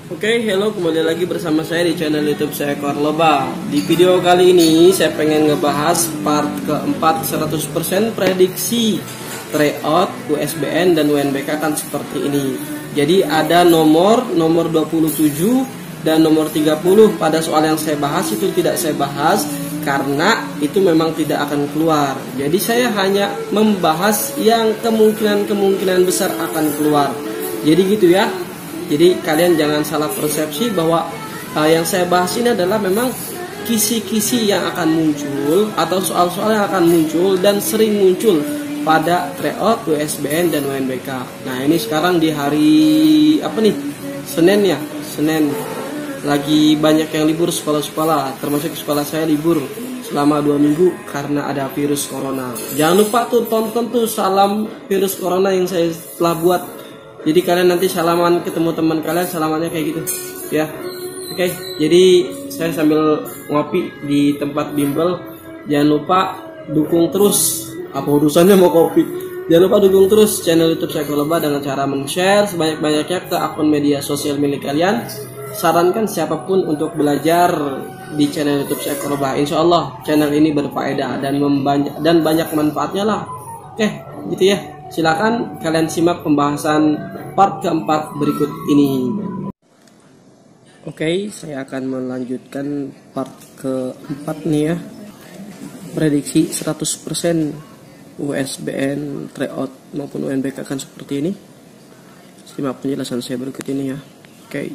Oke, hello, kembali lagi bersama saya di channel YouTube Seekor Lebah. Di video kali ini saya pengen ngebahas part keempat 100% prediksi tryout USBN dan UNBK kan seperti ini. Jadi ada nomor 27 dan nomor 30. Pada soal yang saya bahas itu tidak saya bahas karena itu memang tidak akan keluar. Jadi saya hanya membahas yang kemungkinan besar akan keluar. Jadi gitu ya. Jadi kalian jangan salah persepsi bahwa yang saya bahas ini adalah memang kisi-kisi yang akan muncul atau soal-soal yang akan muncul dan sering muncul pada tryout USBN dan UNBK. Nah ini sekarang di hari apa nih? Senin ya, Senin. Lagi banyak yang libur sekolah-sekolah, termasuk sekolah saya libur selama 2 minggu karena ada virus corona. Jangan lupa tuh tonton tuh salam virus corona yang saya telah buat. Jadi kalian nanti salaman ketemu teman kalian salamannya kayak gitu ya. Oke, jadi saya sambil ngopi di tempat bimbel. Jangan lupa dukung terus. Apa urusannya mau kopi? Jangan lupa dukung terus channel YouTube Seekor Lebah dengan cara men-share sebanyak-banyaknya ke akun media sosial milik kalian. Sarankan siapapun untuk belajar di channel YouTube Seekor Lebah. Insya Allah channel ini berfaedah dan banyak manfaatnya lah. Oke, gitu ya. Silakan kalian simak pembahasan part keempat berikut ini. Oke, saya akan melanjutkan part keempat nih ya. Prediksi 100% USBN, tryout maupun UNBK akan seperti ini. Simak penjelasan saya berikut ini ya. Oke.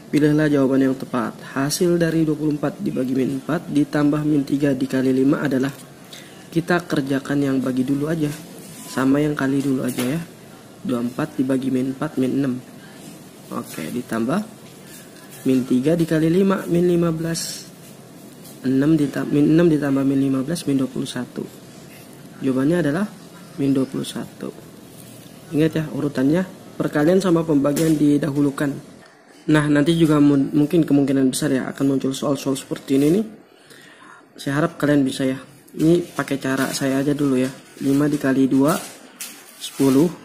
Pilihlah jawaban yang tepat. Hasil dari 24 dibagi min 4 ditambah min 3 dikali 5 adalah, kita kerjakan yang bagi dulu aja sama yang kali dulu aja ya. 24 dibagi min 4 min 6. Oke, ditambah min 3 dikali 5 min 15. Min 6 ditambah min 15 min 21. Jawabannya adalah min 21. Ingat ya, urutannya perkalian sama pembagian didahulukan. Nah, nanti juga mungkin kemungkinan besar ya akan muncul soal-soal seperti ini nih. Saya harap kalian bisa ya. Ini pakai cara saya aja dulu ya. 5 dikali 2 10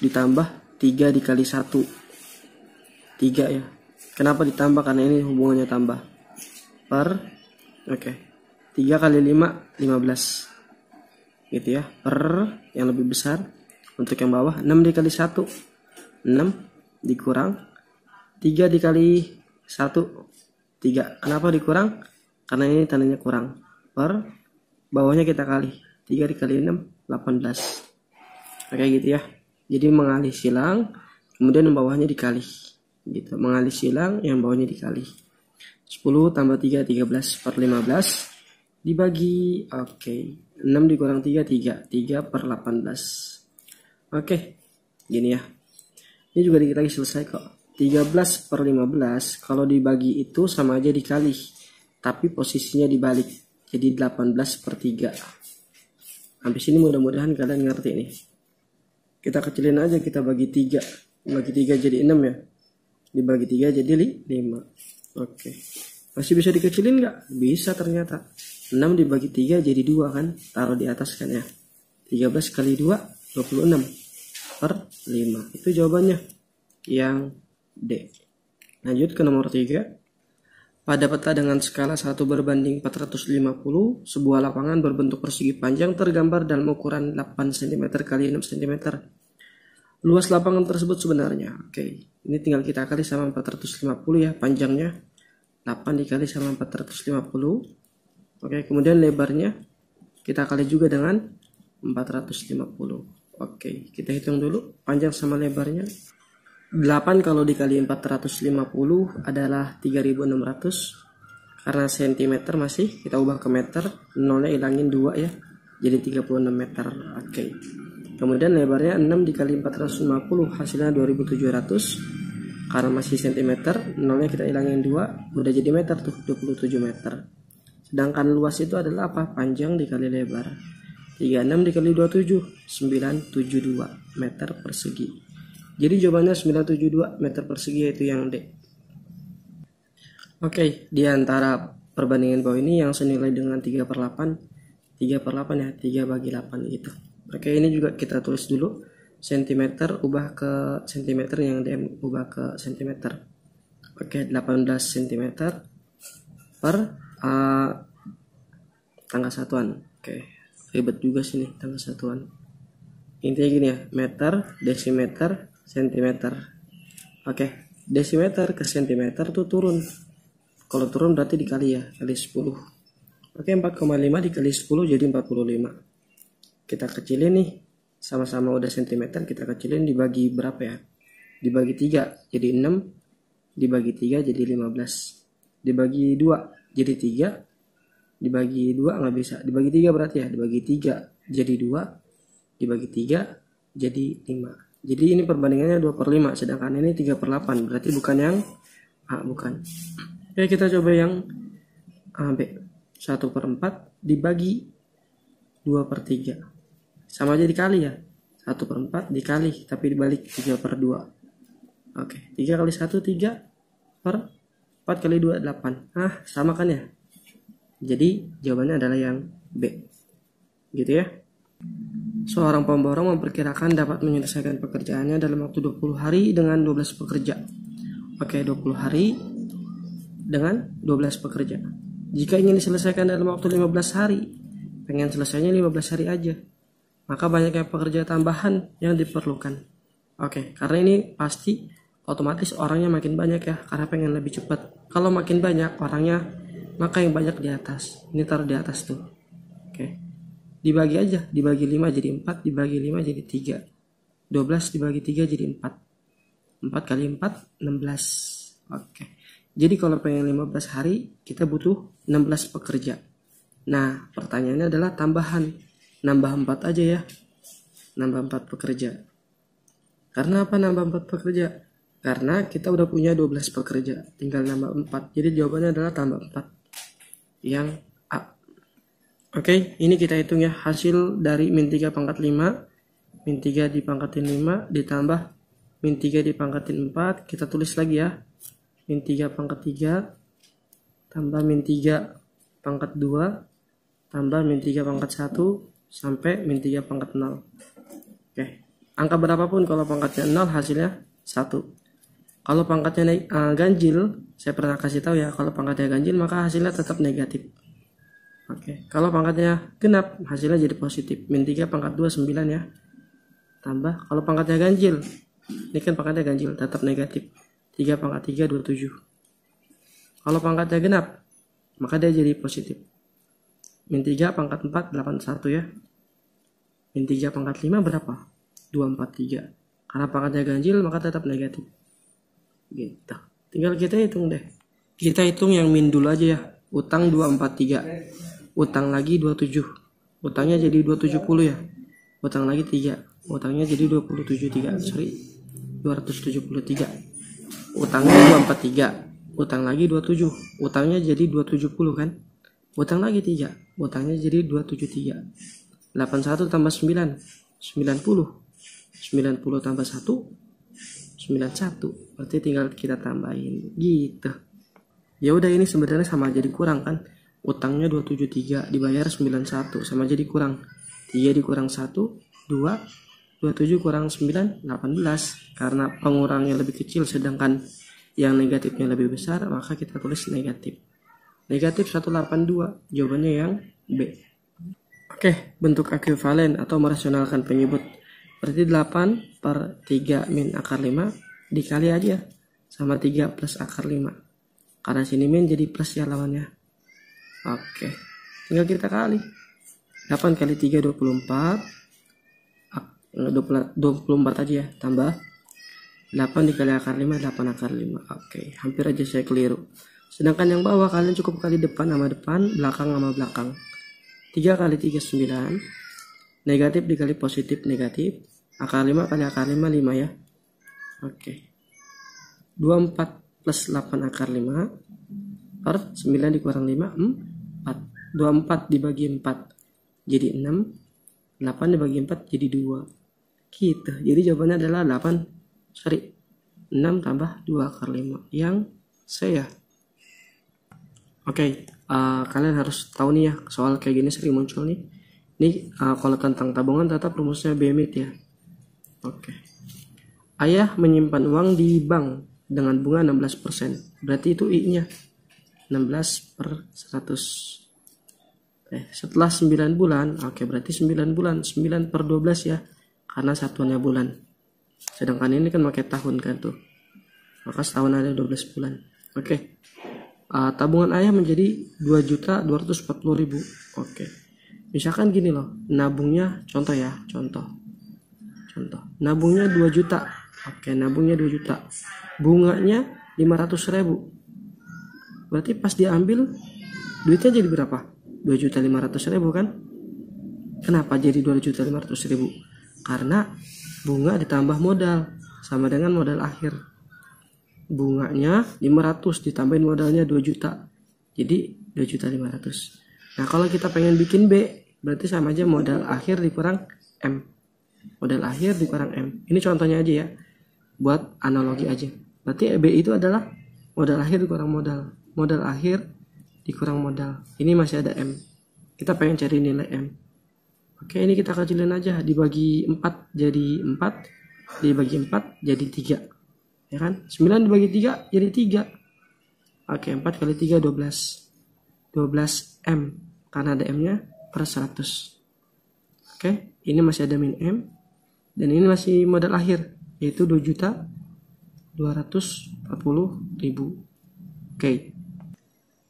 ditambah 3 dikali 1 3 ya. Kenapa ditambah? Karena ini hubungannya tambah per. Oke. 3 kali 5 15 gitu ya, per yang lebih besar. Untuk yang bawah 6 dikali 1 6 dikurang 3 dikali 1 3. Kenapa dikurang? Karena ini tandanya kurang. Per bawahnya kita kali 3 dikali 6 18. Oke gitu ya. Jadi mengalih silang, kemudian yang bawahnya dikali gitu. Mengalih silang, yang bawahnya dikali. 10 tambah 3 13 per 15 dibagi, oke, 6 dikurang 3 3 per 18. Oke, gini ya. Ini juga dikit lagi selesai kok. 13 per 15 kalau dibagi itu sama aja dikali, tapi posisinya dibalik. Jadi 18 per 3. Habis ini mudah-mudahan kalian ngerti nih. Kita kecilin aja, kita bagi 3. Bagi 3 jadi 6 ya. Dibagi 3 jadi 5. Oke. Masih bisa dikecilin nggak? Bisa ternyata. 6 dibagi 3 jadi 2 kan. Taruh di atas kan ya. 13 kali 2 26 per 5. Itu jawabannya. Yang D. Lanjut ke nomor 3. Pada peta dengan skala 1 berbanding 450, sebuah lapangan berbentuk persegi panjang tergambar dalam ukuran 8 cm x 6 cm. Luas lapangan tersebut sebenarnya. Oke, ini tinggal kita kali sama 450 ya, panjangnya 8 dikali sama 450. Oke, kemudian lebarnya kita kali juga dengan 450. Oke, kita hitung dulu panjang sama lebarnya. 8 kalau dikali 450 adalah 3600. Karena cm masih kita ubah ke meter, nolnya hilangin 2 ya. Jadi 36 meter. Oke. Kemudian lebarnya 6 dikali 450 hasilnya 2700. Karena masih cm, nolnya kita hilangin 2, udah jadi meter tuh, 27 meter. Sedangkan luas itu adalah apa? Panjang dikali lebar. 36 dikali 27 972 meter persegi. Jadi jawabannya 972 meter persegi, yaitu yang D. Oke, di antara perbandingan bawah ini yang senilai dengan 3 per 8 ya, 3 bagi 8 gitu. Oke, ini juga kita tulis dulu. sentimeter ubah ke sentimeter, yang DM ubah ke sentimeter. Oke, 18 cm per tanggal satuan. Oke, ribet juga sini tanggal satuan. Intinya gini ya, meter, desimeter, sentimeter. Oke, desimeter ke sentimeter tuh turun. Kalau turun berarti dikali ya, kali 10. Oke, 4,5 dikali 10 jadi 45. Kita kecilin nih, sama-sama udah sentimeter, kita kecilin dibagi berapa ya? Dibagi 3 jadi 6, dibagi 3 jadi 15, dibagi 2 jadi 3, dibagi 2 nggak bisa, dibagi 3 berarti ya, dibagi 3 jadi 2, dibagi 3 jadi 5. Jadi ini perbandingannya 2/5, sedangkan ini 3/8, berarti bukan yang A, bukan. Oke, kita coba yang B. 1/4 dibagi 2/3, sama aja dikali ya, 1/4 dikali, tapi dibalik 3/2. Oke, 3 kali 1 3, per 4 kali 2 8. Sama kan ya? Jadi jawabannya adalah yang B. Gitu ya. Seorang pemborong memperkirakan dapat menyelesaikan pekerjaannya dalam waktu 20 hari dengan 12 pekerja. Oke, 20 hari dengan 12 pekerja. Jika ingin diselesaikan dalam waktu 15 hari, pengen selesainya 15 hari aja, maka banyaknya pekerja tambahan yang diperlukan. Oke, karena ini pasti otomatis orangnya makin banyak ya, karena pengen lebih cepat. Kalau makin banyak orangnya, maka yang banyak di atas. Ini taruh di atas tuh. Oke, dibagi aja, dibagi 5 jadi 4, dibagi 5 jadi 3, 12 dibagi 3 jadi 4, 4 kali 4 16. Oke, jadi kalau pengen 15 hari, kita butuh 16 pekerja. Nah, pertanyaannya adalah tambahan, nambah 4 aja ya, nambah 4 pekerja. Karena apa nambah 4 pekerja? Karena kita udah punya 12 pekerja, tinggal nambah 4. Jadi jawabannya adalah tambah 4, yang A. Oke, ini kita hitung ya, hasil dari min 3 pangkat 5, min 3 dipangkatin 5, ditambah min 3 dipangkatin 4, kita tulis lagi ya, min 3 pangkat 3, tambah min 3 pangkat 2, tambah min 3 pangkat 1, sampai min 3 pangkat 0. Oke, angka berapapun kalau pangkatnya 0 hasilnya 1. Kalau pangkatnya ganjil, saya pernah kasih tahu ya, kalau pangkatnya ganjil maka hasilnya tetap negatif. Oke, kalau pangkatnya genap hasilnya jadi positif. Min 3 pangkat 2 9 ya. Tambah kalau pangkatnya ganjil, ini kan pangkatnya ganjil, tetap negatif. 3 pangkat 3 27. Kalau pangkatnya genap, maka dia jadi positif. Min 3 pangkat 4 81 ya. Min 3 pangkat 5 berapa? 243. Karena pangkatnya ganjil maka tetap negatif. Gitu. Tinggal kita hitung deh. Kita hitung yang min dulu aja ya. Utang 243. Utang lagi 27. Utangnya jadi 270 ya. Utang lagi 3. Utangnya jadi 273. Sorry. 273. Utangnya 243. Utang lagi 27. Utangnya jadi 270 kan? Utang lagi 3. Utangnya jadi 273. 81 tambah 9 90. 90 tambah 1 91, berarti tinggal kita tambahin gitu. Ya udah, ini sebenarnya sama aja dikurang kan, utangnya 273 dibayar 91 sama aja dikurang, 3 dikurang 1 2, 27 kurang 9 18. Karena pengurangnya lebih kecil sedangkan yang negatifnya lebih besar, maka kita tulis negatif 182. Jawabannya yang B. Oke, bentuk ekuivalen atau merasionalkan penyebut. Berarti 8/3 min akar 5 dikali aja sama 3 plus akar 5. Karena sini min jadi plus ya lawannya. Oke, tinggal kita kali. 8 kali 3 24. 24 aja ya, tambah 8 dikali akar 5 8 akar 5. Oke, hampir aja saya keliru. Sedangkan yang bawah kalian cukup kali depan sama depan, belakang sama belakang. 3 kali 3 9. Negatif dikali positif negatif. Akar 5 kali akar 5 5 ya. Oke. 24 plus 8 akar 5 per 9 dikurang 5 4. 24 dibagi 4 jadi 6. 8 dibagi 4 jadi 2. Gitu. Jadi jawabannya adalah 6 tambah 2 akar 5 yang C ya. Oke, kalian harus tahu nih ya, soal kayak gini sering muncul nih. Ini kalau tentang tabungan tetap rumusnya BMIT ya. Oke. Ayah menyimpan uang di bank dengan bunga 16%. Berarti itu I-nya 16/100. Setelah 9 bulan, oke, berarti 9 bulan, 9 per 12 ya, karena satuannya bulan. Sedangkan ini kan pakai tahun kan tuh, maka setahun ada 12 bulan. Oke. Tabungan ayah menjadi 2.240.000. Oke. Misalkan gini loh, nabungnya, contoh ya, contoh. Nabungnya 2 juta. Oke, nabungnya 2 juta. Bunganya 500.000. Berarti pas diambil duitnya jadi berapa? 2.500.000 kan? Kenapa jadi 2.500.000? Karena bunga ditambah modal sama dengan modal akhir. Bunganya 500 ditambahin modalnya 2 juta. Jadi 2.500.000. Nah, kalau kita pengen bikin B, berarti sama aja modal akhir dikurang M. Modal akhir dikurang M. Ini contohnya aja ya, buat analogi aja. Berarti B itu adalah modal akhir dikurang modal. Modal akhir dikurang modal. Ini masih ada M. Kita pengen cari nilai M. Oke, ini kita kecilin aja. Dibagi 4 jadi 4. Dibagi 4 jadi 3. Ya kan? 9 dibagi 3 jadi 3. Oke, 4 kali 3 12. 12 M. Karena ada M-nya per 100. Oke, ini masih ada min M. Dan ini masih modal akhir, yaitu 2.240.000. Oke.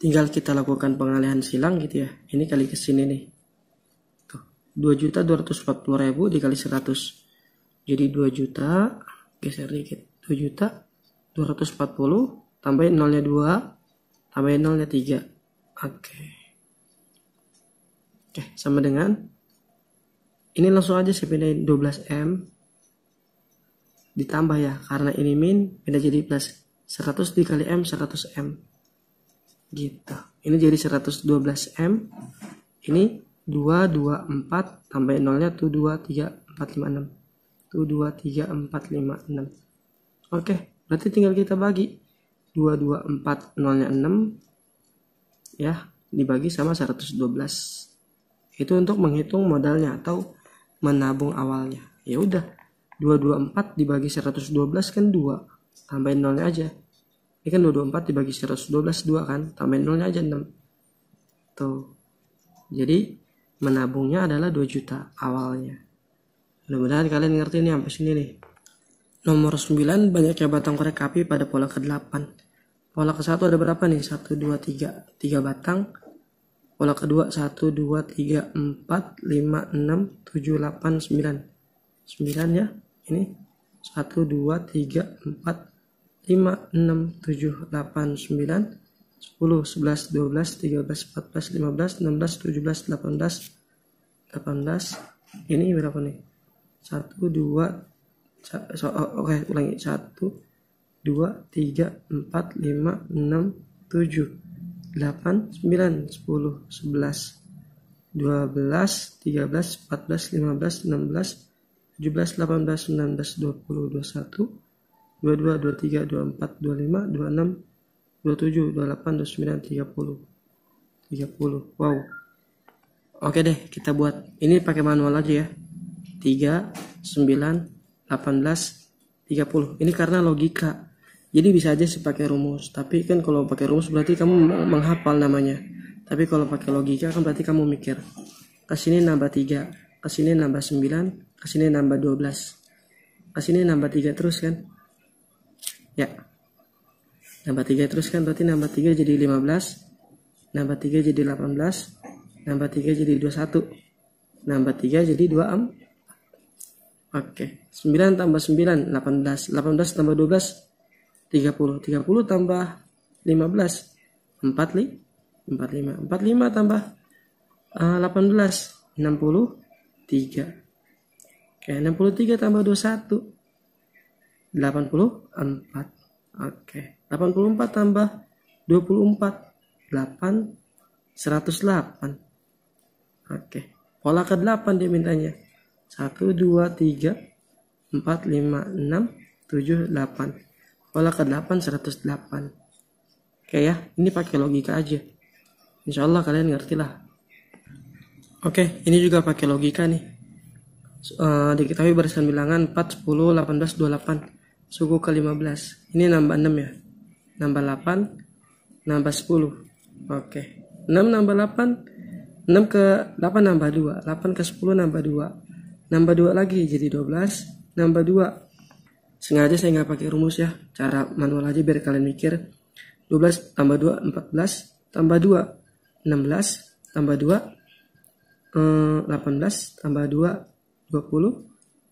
Tinggal kita lakukan pengalihan silang gitu ya. Ini kali ke sini nih. Tuh, 2.240.000 dikali 100. Jadi 2 juta, geser dikit. 2.240, tambahin nolnya 2, tambahin nolnya 3. Oke, sama dengan ini, langsung aja saya pindahin 12M ditambah ya, karena ini min pindah jadi plus. 100 dikali M 100M gitu. Ini jadi 112M. Ini 224 tambahin nolnya tuh 23456. Tuh 23456. Oke, berarti tinggal kita bagi 224 nolnya 6 ya, dibagi sama 112. Itu untuk menghitung modalnya atau menabung awalnya. Ya udah, 224 dibagi 112 kan 2. Tambahin nolnya aja. Ini kan 224 dibagi 112 2 kan, tambahin nolnya aja 6. Tuh. Jadi menabungnya adalah 2 juta awalnya. Mudah-mudahan kalian ngerti nih sampai sini nih. Nomor 9, banyaknya batang korek api pada pola ke-8. Pola ke-1 ada berapa nih? 1 2 3. 3 batang. Pola kedua 1 2 3 4 5 6 7 8 9. 9 ya. Ini 1 2 3 4 5 6 7 8 9 10 11 12 13 14 15 16 17 18. Ini berapa nih? 1 2 oke, ulangi. 1 2 3 4 5 6 7 8 9 10 11 12 13 14 15 16 17 18 19 20 21 22 23 24 25 26 27 28 29 30. Wow. Oke deh, kita buat. Ini pakai manual aja ya. 3 9 18 30. Ini karena logika. Jadi bisa aja sih pakai rumus. Tapi kan kalau pakai rumus berarti kamu menghafal namanya. Tapi kalau pakai logika kan berarti kamu mikir. Kesini nambah 3, kesini nambah 9, kesini nambah 12, kesini nambah 3 terus kan. Ya. Nambah 3 terus kan, berarti nambah 3 jadi 15, nambah 3 jadi 18, nambah 3 jadi 21, nambah 3 jadi 24. Oke, 9 tambah 9 18, 18 tambah 12 30, 30 tambah 15 45, 45 tambah 18 63. Oke, 63 tambah 21 84. Oke, 84 tambah 24 8 108. Oke, pola ke-8 dia mintanya. 1 2 3 4 5 6 7 8. Pola ke-8 108. Oke ya, ini pakai logika aja. Insya Allah kalian ngerti lah. Oke, ini juga pakai logika nih. Diketahui barisan bilangan 4, 10, 18, 28 suku ke 15. Ini nambah 6 ya, nambah 8, nambah 10. Oke, 6 nambah 8, 6 ke 8 nambah 2, 8 ke 10 nambah 2, nambah 2 lagi jadi 12, nambah 2. Sengaja saya nggak pakai rumus ya, cara manual aja biar kalian mikir. 12 tambah 2, 14, tambah 2, 16, tambah 2, 18, tambah 2, 20,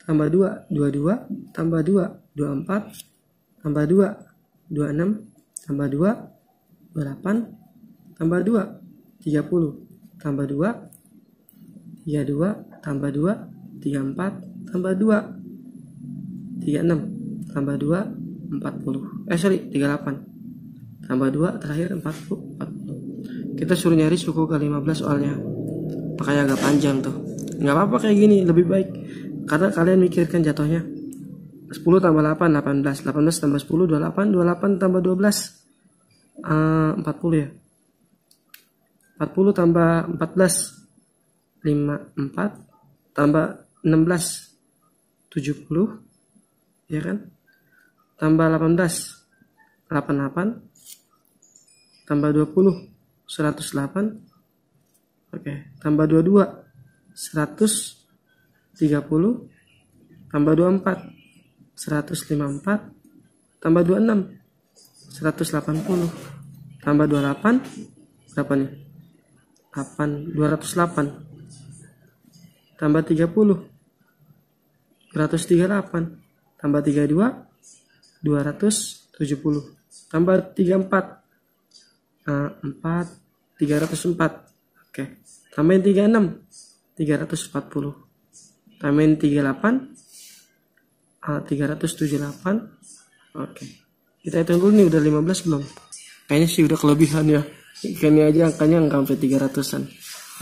tambah 2, 22, tambah 2, 24, tambah 2, 26, tambah 2, 28, tambah 2, 30, tambah 2, 32, tambah 2, 34, tambah 2, 36, tambah 2, 40. 38. Tambah 2, terakhir 40. Kita suruh nyari suku ke 15 soalnya. Makanya agak panjang tuh. Nggak apa-apa kayak gini, lebih baik. Karena kalian mikirkan jatuhnya. 10 tambah 8, 18. 18 tambah 10, 28. 28 tambah 12. 40 ya. 40 tambah 14. 54. Tambah 16. 70. Ya kan? Tambah 18. 88. Tambah 20. 108. Oke. Tambah 22. 130. Tambah 24. 154. Tambah 26. 180. Tambah 28. Berapa nih? 8. 208. Tambah 30. 238. Tambah 32. 270. Tambah 34. 4. 304. Oke. Tambahin 36. 340. Tambahin 38. 378. Oke. Kita hitung dulu nih, udah 15 belum? Kayaknya sih udah kelebihan ya. Ini aja angkanya nggak sampai 300-an.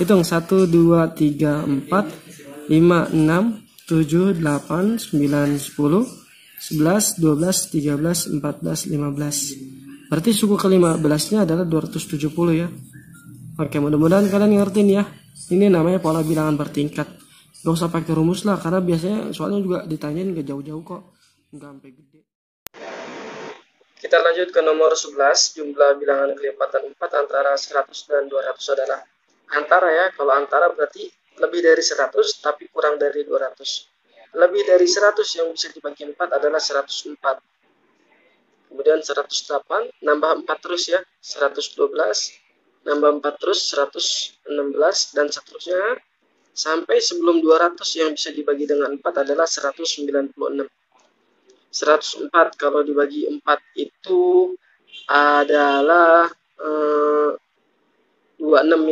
Hitung 1, 2, 3, 4, 5, 6, 7, 8, 9, 10, 11, 12, 13, 14, 15. Berarti suku ke-15-nya adalah 270 ya. Oke, mudah-mudahan kalian ngertiin ya. Ini namanya pola bilangan bertingkat. Gak usah pakai rumus lah, karena biasanya soalnya juga ditanyain gak jauh-jauh kok. Nggak sampai gede. Kita lanjut ke nomor 11. Jumlah bilangan kelipatan 4 antara 100 dan 200 adalah antara ya. Kalau antara berarti lebih dari 100 tapi kurang dari 200. Lebih dari 100 yang bisa dibagi 4 adalah 104. Kemudian 108 nambah 4 terus ya. 112 nambah 4 terus 116 dan seterusnya sampai sebelum 200 yang bisa dibagi dengan 4 adalah 196. 104 kalau dibagi 4 itu adalah 26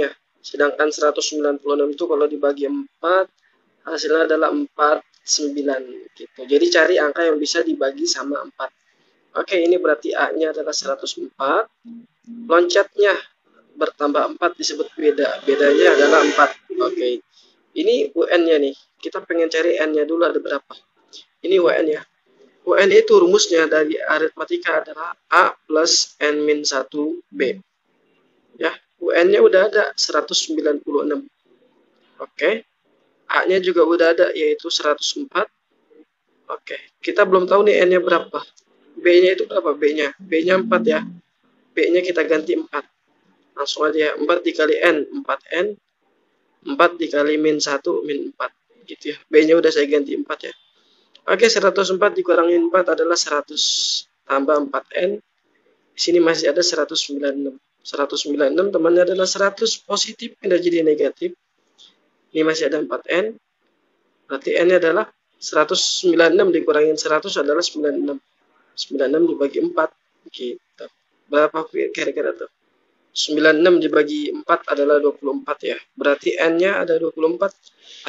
ya. Sedangkan 196 itu kalau dibagi 4 hasilnya adalah 49 gitu. Jadi cari angka yang bisa dibagi sama 4. Oke, ini berarti A-nya adalah 104. Loncatnya bertambah 4 disebut beda. Bedanya adalah 4. Oke. Ini UN-nya nih. Kita pengen cari N-nya dulu ada berapa. Ini UN ya. UN itu rumusnya dari aritmatika adalah A plus N min 1B. Ya, UN-nya udah ada 196. Oke. A-nya juga udah ada yaitu 104. Oke, kita belum tahu nih N-nya berapa. B-nya itu berapa? B-nya 4 ya. B-nya kita ganti 4. Langsung aja 4 dikali N, 4N. 4 dikali min 1, min 4. Gitu ya. B-nya udah saya ganti 4 ya. Oke, 104 dikurangi 4 adalah 100. Tambah 4N. Di sini masih ada 196. 196 temannya adalah 100 positif, pindah jadi negatif. Ini masih ada 4N. Berarti N-nya adalah 196 dikurangin 100 adalah 96. 96 dibagi 4. Gitu. Berapa kira-kira tuh? 96 dibagi 4 adalah 24 ya. Berarti N-nya ada 24.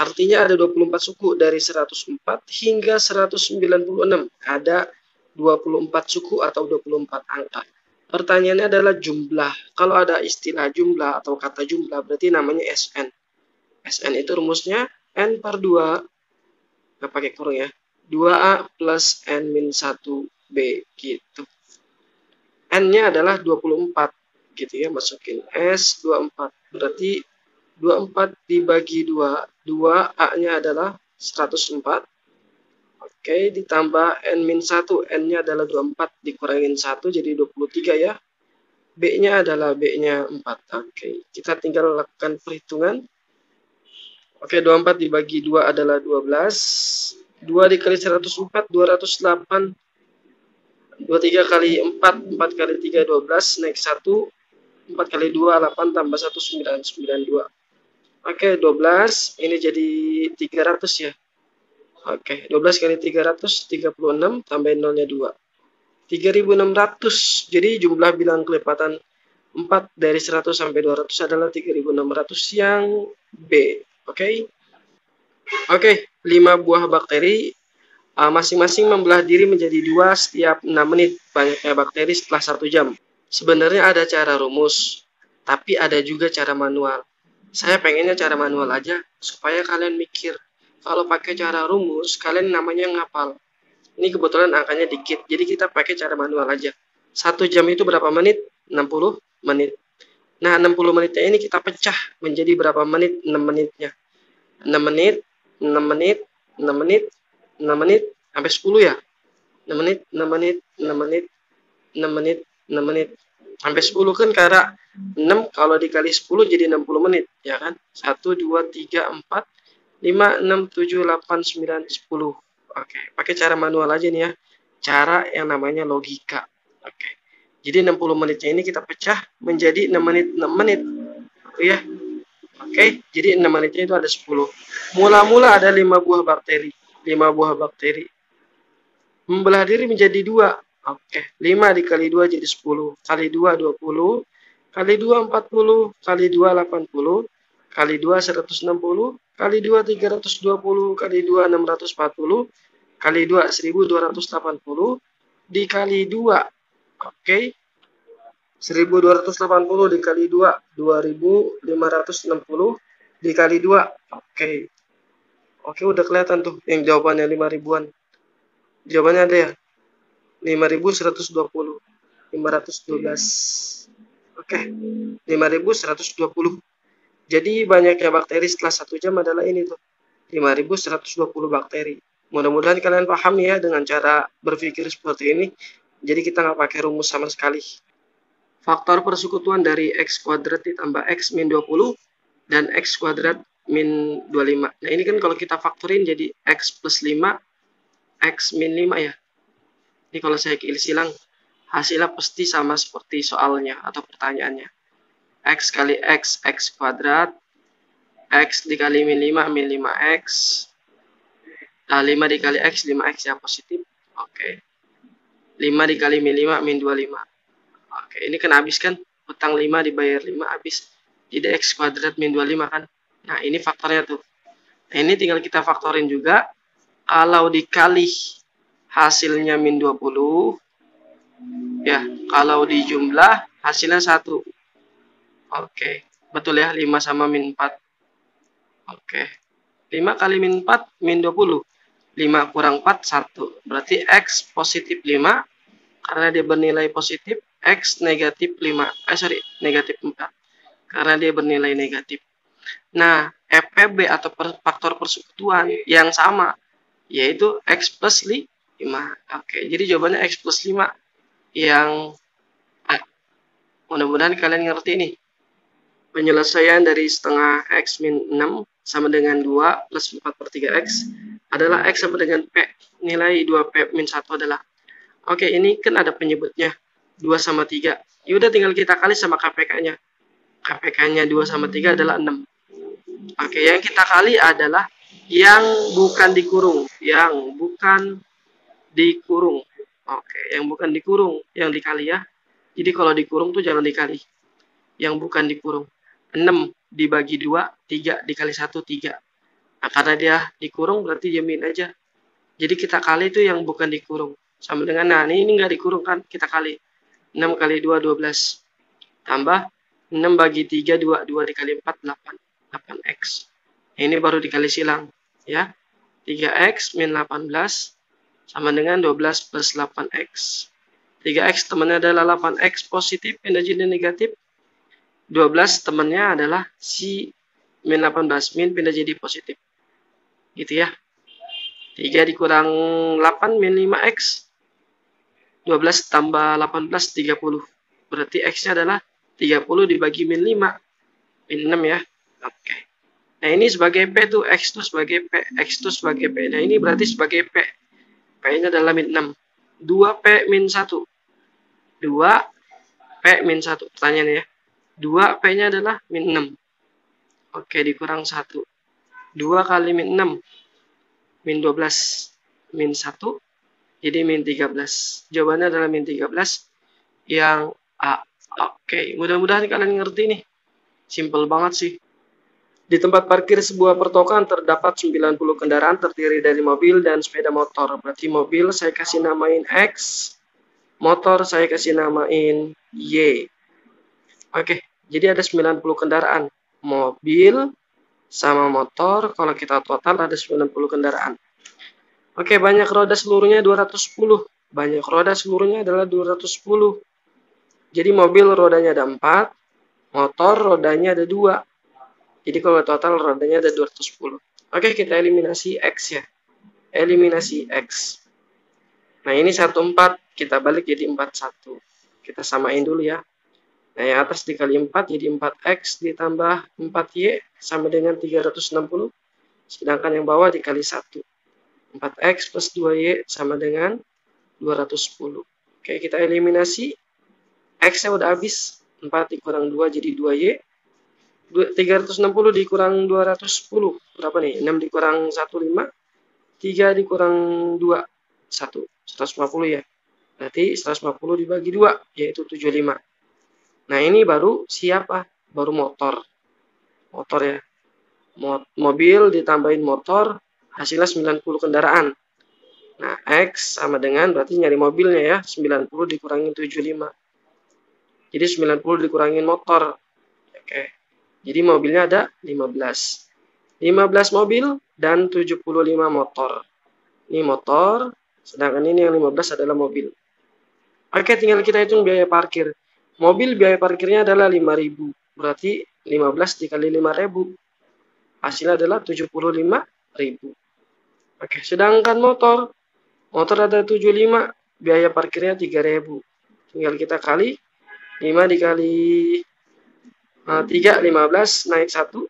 Artinya ada 24 suku dari 104 hingga 196. Ada 24 suku atau 24 angka. Pertanyaannya adalah jumlah. Kalau ada istilah jumlah atau kata jumlah berarti namanya SN. SN itu rumusnya N per 2. Nggak pakai kurung ya. 2A plus N min 1B gitu. N-nya adalah 24. Gitu ya, masukin S 24. Berarti 24 dibagi 2. 2 A-nya adalah 104. Oke, ditambah N-1, N-nya adalah 24, dikurangin 1 jadi 23 ya. B-nya adalah B-nya 4. Oke, kita tinggal lakukan perhitungan. Oke, 24 dibagi 2 adalah 12. 2 dikali 104, 208. 23 kali 4, 4 kali 3, 12. Naik 1, 4 kali 2, 8, tambah 1, 9, 92. Oke, 12. Ini jadi 300 ya. Oke, 12 kali 300, 36, tambahin nolnya 2. 3600. Jadi jumlah bilang kelipatan 4 dari 100 sampai 200 adalah 3600 yang B. Oke. Oke, 5 buah bakteri masing-masing membelah diri menjadi 2 setiap 6 menit. Banyaknya bakteri setelah 1 jam. Sebenarnya ada cara rumus, tapi ada juga cara manual. Saya pengennya cara manual aja supaya kalian mikir. Kalau pakai cara rumus, kalian namanya ngapal. Ini kebetulan angkanya dikit, jadi kita pakai cara manual aja. 1 jam itu berapa menit? 60 menit. Nah, 60 menitnya ini kita pecah menjadi berapa menit? 6 menitnya. 6 menit, 6 menit, 6 menit, 6 menit, sampai 10 ya? 6 menit, 6 menit, 6 menit, 6 menit, 6 menit. Sampai 10 kan karena 6 kalau dikali 10 jadi 60 menit, ya kan? 1, 2, 3, 4, 5, 6, 7, 8, 9, 10. Oke, pakai cara manual aja nih ya. Cara yang namanya logika. Oke. Jadi 60 menitnya ini kita pecah menjadi 6 menit, 6 menit. Ya. Oke, jadi 6 menitnya itu ada 10. Mula-mula ada 5 buah bakteri. 5 buah bakteri. Membelah diri menjadi 2. Oke, 5 dikali 2 jadi 10. Kali 2, 20. Kali 2, 40. Kali 2, 80. Kali 2, 160. Kali 2, 320. Kali 2, 640. Kali 2, 1280. Dikali 2. Oke. 1280 dikali 2. 2560. Dikali 2. Oke. Oke, udah kelihatan tuh yang jawabannya 5 ribuan. Jawabannya ada ya? 5120. 512. Oke. 5120. Jadi banyaknya bakteri setelah 1 jam adalah ini tuh. 5120 bakteri. Mudah-mudahan kalian paham ya dengan cara berpikir seperti ini. Jadi kita nggak pakai rumus sama sekali. Faktor persekutuan dari X kuadrat ditambah X min 20 dan X kuadrat min 25. Nah ini kan kalau kita faktorin jadi X plus 5, X min 5 ya. Ini kalau saya kilih silang, hasilnya pasti sama seperti soalnya atau pertanyaannya. X kali X, X kuadrat. X dikali min 5, min 5X. Nah, 5 dikali X, 5X ya positif. Oke. 5 dikali min 5, min 25. Oke, ini kan habis kan? Utang 5 dibayar 5 habis. Jadi X kuadrat min 25 kan? Nah, ini faktornya tuh. Nah, ini tinggal kita faktorin juga. Kalau dikali hasilnya min 20. Ya, kalau dijumlah hasilnya 1. Oke, betul ya, 5 sama min 4. Oke, 5 kali min 4, min 20. 5 kurang 4, 1. Berarti X positif 5. Karena dia bernilai positif. X negatif 5. Negatif 4. Karena dia bernilai negatif. Nah, FPB atau faktor persekutuan yang sama. Yaitu X plus 5. Oke, jadi jawabannya X plus 5. Yang mudah-mudahan kalian ngerti nih. Penyelesaian dari setengah X min 6 sama dengan 2 plus 4 per 3X adalah X sama dengan P. Nilai 2P min 1 adalah. Oke, ini kan ada penyebutnya. 2 sama 3. Yaudah tinggal kita kali sama KPK-nya. KPK-nya 2 sama 3 adalah 6. Oke, yang kita kali adalah yang bukan dikurung. Yang bukan dikurung. Oke, yang bukan dikurung. Yang dikali ya. Jadi kalau dikurung tuh jangan dikali. Yang bukan dikurung. 6 dibagi 2, 3 dikali 1, 3. Nah, karena dia dikurung berarti jamin aja. Jadi kita kali itu yang bukan dikurung. Sama dengan, nah ini nggak dikurung kan, kita kali. 6 kali 2, 12. Tambah 6 bagi 3, 2. 2 dikali 4, 8. 8X. Ini baru dikali silang. Ya. 3X min 18 sama dengan 12 plus 8X. 3X temannya adalah 8X positif, pindah jadi negatif. 12 temannya adalah si min 18, min pindah jadi positif. Gitu ya. 3 dikurang 8 min 5x. 12 tambah 18, 30. Berarti x-nya adalah 30 dibagi min 5. Min 6 ya. Oke. Nah ini sebagai P tuh, X itu sebagai P, X itu sebagai P. Nah ini berarti sebagai P. P-nya adalah min 6. 2P min 1. 2P min 1. Pertanyaannya ya. 2P-nya adalah min 6. Oke, dikurang 1. 2 kali min 6. Min 12. Min 1. Jadi min 13. Jawabannya adalah min 13. Yang A. Oke, mudah-mudahan kalian ngerti nih. Simple banget sih. Di tempat parkir sebuah pertokoan terdapat 90 kendaraan terdiri dari mobil dan sepeda motor. Berarti mobil saya kasih namain X, motor saya kasih namain Y. Oke, jadi ada 90 kendaraan. Mobil sama motor, kalau kita total ada 90 kendaraan. Oke, banyak roda seluruhnya 210. Banyak roda seluruhnya adalah 210. Jadi mobil rodanya ada 4, motor rodanya ada 2. Jadi kalau total rodanya ada 210. Oke, kita eliminasi X ya. Eliminasi X. Nah, ini 14. Kita balik jadi 41. Kita samain dulu ya. Nah, yang atas dikali 4 jadi 4X ditambah 4Y sama dengan 360. Sedangkan yang bawah dikali 1. 4X plus 2Y sama dengan 210. Oke, kita eliminasi. X-nya udah habis. 4 dikurang 2 jadi 2Y. 360 dikurang 210 berapa nih? 6 dikurang 1 5, 3 dikurang 2 1, 150 ya. Berarti 150 dibagi 2 yaitu 75. Nah, ini baru siapa? Baru motor. Motor ya. Mobil ditambahin motor hasilnya 90 kendaraan. Nah, X sama dengan berarti nyari mobilnya ya, 90 dikurangin 75. Jadi 90 dikurangin motor. Oke. Jadi mobilnya ada 15. 15 mobil dan 75 motor. Ini motor, sedangkan ini yang 15 adalah mobil. Oke, tinggal kita hitung biaya parkir. Mobil biaya parkirnya adalah 5.000. Berarti 15 dikali 5.000. Hasilnya adalah 75.000. Oke, sedangkan motor ada 75, biaya parkirnya 3.000. Tinggal kita kali 5 dikali 3, 15, naik 1.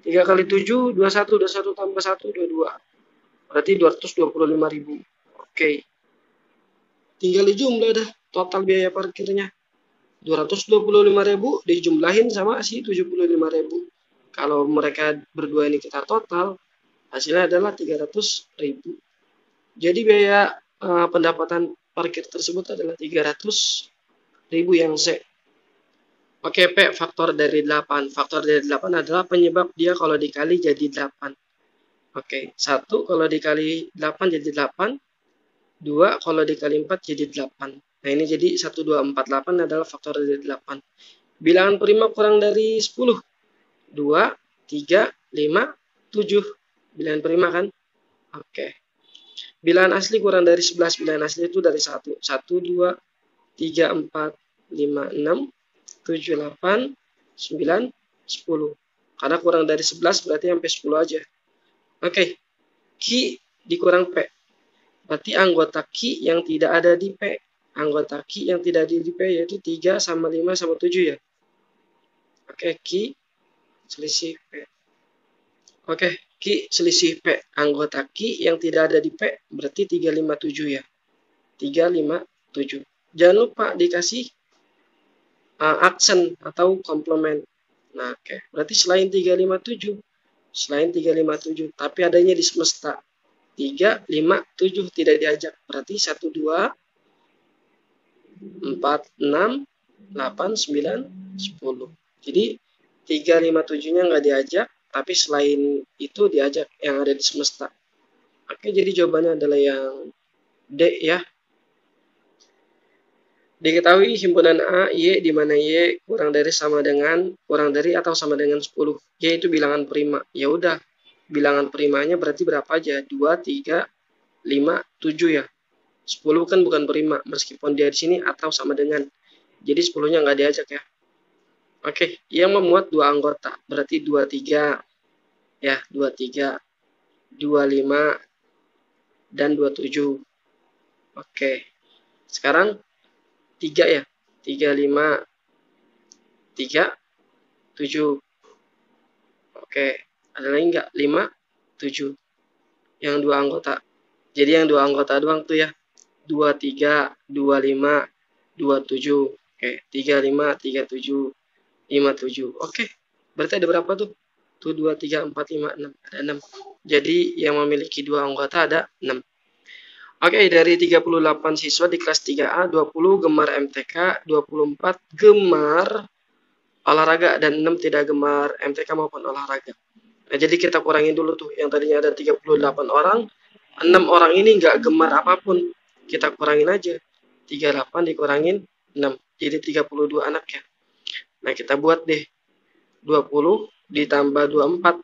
3 kali 7, 21, 21 tambah 1, 22. Berarti 225.000. Oke. Tinggal dijumlah dah total biaya parkirnya. 225.000 dijumlahin sama si 75.000. Kalau mereka berdua ini kita total, hasilnya adalah 300.000. Jadi biaya pendapatan parkir tersebut adalah 300.000 yang C. Oke, P faktor dari 8. Faktor dari 8 adalah penyebab dia kalau dikali jadi 8. Oke, 1 kalau dikali 8 jadi 8. 2 kalau dikali 4 jadi 8. Nah, ini jadi 1, 2, 4, 8 adalah faktor dari 8. Bilangan prima kurang dari 10. 2, 3, 5, 7. Bilangan prima kan? Oke. Bilangan asli kurang dari 11. Bilangan asli itu dari 1. 1, 2, 3, 4, 5, 6. 7, 8, 9, 10. Karena kurang dari 11 berarti sampai 10 aja. Oke. Q dikurang P. Berarti anggota Q yang tidak ada di P. Anggota Q yang tidak ada di P yaitu 3 sama 5 sama 7 ya. Oke, Q selisih P. Oke, Q selisih P. Anggota Q yang tidak ada di P berarti 357 ya. 357. Jangan lupa dikasih aksen atau komplement. Nah, oke. Berarti selain 357, tapi adanya di semesta. 3, 5, 7 tidak diajak. Berarti 1, 2, 4, 6, 8, 9, 10. Jadi 3, 5, 7-nya nggak diajak, tapi selain itu diajak yang ada di semesta. Oke, jadi jawabannya adalah yang D ya. Diketahui himpunan A, Y, di mana Y kurang dari atau sama dengan 10. Y itu bilangan prima. Ya udah, bilangan primanya berarti berapa aja? 2, 3, 5, 7 ya. 10 kan bukan prima, meskipun dia di sini atau sama dengan. Jadi 10-nya nggak diajak ya. Oke, yang memuat 2 anggota. Berarti 23. Ya, 23. 25. dan 27. Oke. Sekarang 3 ya. 3, 5, 3, 7. Oke. Ada lagi nggak? 5, 7. Yang 2 anggota. Jadi yang 2 anggota doang tuh ya. 23, 25, 27. Oke. 35, 37, 57. Oke. Berarti ada berapa tuh? Tuh 2, 3, 4, 5, 6. Ada 6. Jadi yang memiliki 2 anggota ada 6. Oke, dari 38 siswa di kelas 3A, 20 gemar MTK, 24 gemar olahraga, dan 6 tidak gemar MTK maupun olahraga. Nah, jadi kita kurangin dulu tuh. Yang tadinya ada 38 orang, 6 orang ini nggak gemar apapun. Kita kurangin aja. 38 dikurangin 6. Jadi 32 anak ya. Nah, kita buat deh. 20 ditambah 24.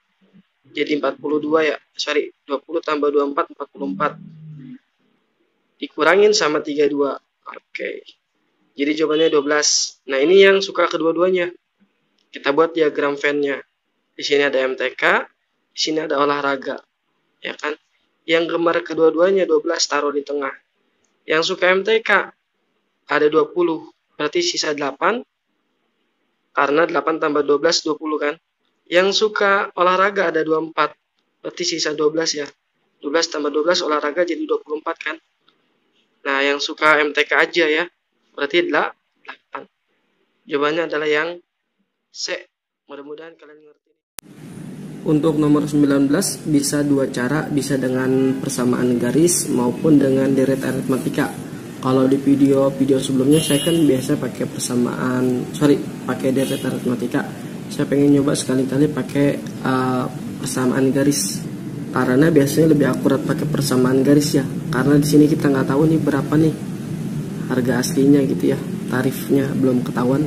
Jadi 42 ya. Sorry, 20 tambah 24, 44. Dikurangin sama 32. Oke. Jadi jawabannya 12. Nah, ini yang suka kedua-duanya. Kita buat diagram Venn-nya. Di sini ada MTK, di sini ada olahraga. Ya kan? Yang gemar kedua-duanya 12 taruh di tengah. Yang suka MTK ada 20. Berarti sisa 8. Karena 8 tambah 12, 20 kan? Yang suka olahraga ada 24. Berarti sisa 12 ya. 12 tambah 12 olahraga jadi 24 kan? Nah, yang suka MTK aja ya. Berarti 8. Jawabannya adalah yang C. Mudah-mudahan kalian ngerti. Untuk nomor 19 bisa dua cara, bisa dengan persamaan garis maupun dengan deret aritmatika. Kalau di video sebelumnya saya kan biasa pakai pakai deret aritmatika. Saya pengen nyoba sekali-kali pakai persamaan garis. Karena biasanya lebih akurat pakai persamaan garis ya. Karena di sini kita nggak tahu nih berapa nih harga aslinya gitu ya, tarifnya belum ketahuan.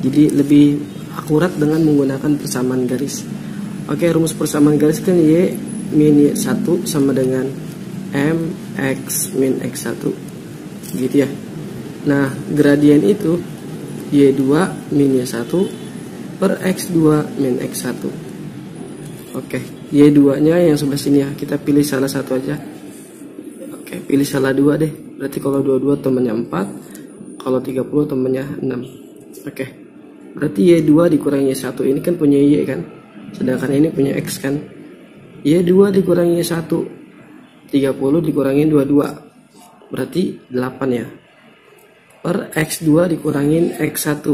Jadi lebih akurat dengan menggunakan persamaan garis. Oke, rumus persamaan garis kan Y min Y1 sama dengan M X min X1 gitu ya. Nah, gradien itu Y2 min Y1 per X2 min X1. Oke, Y2 nya yang sebelah sini ya. Kita pilih salah satu aja. Oke, pilih salah 2 deh. Berarti kalau 22 temannya 4, kalau 30 temannya 6. Oke, berarti Y2 dikurangi Y1. Ini kan punya Y kan, sedangkan ini punya X kan. Y2 dikurangi Y1, 30 dikurangi 22, berarti 8 ya. Per X2 dikurangin X1,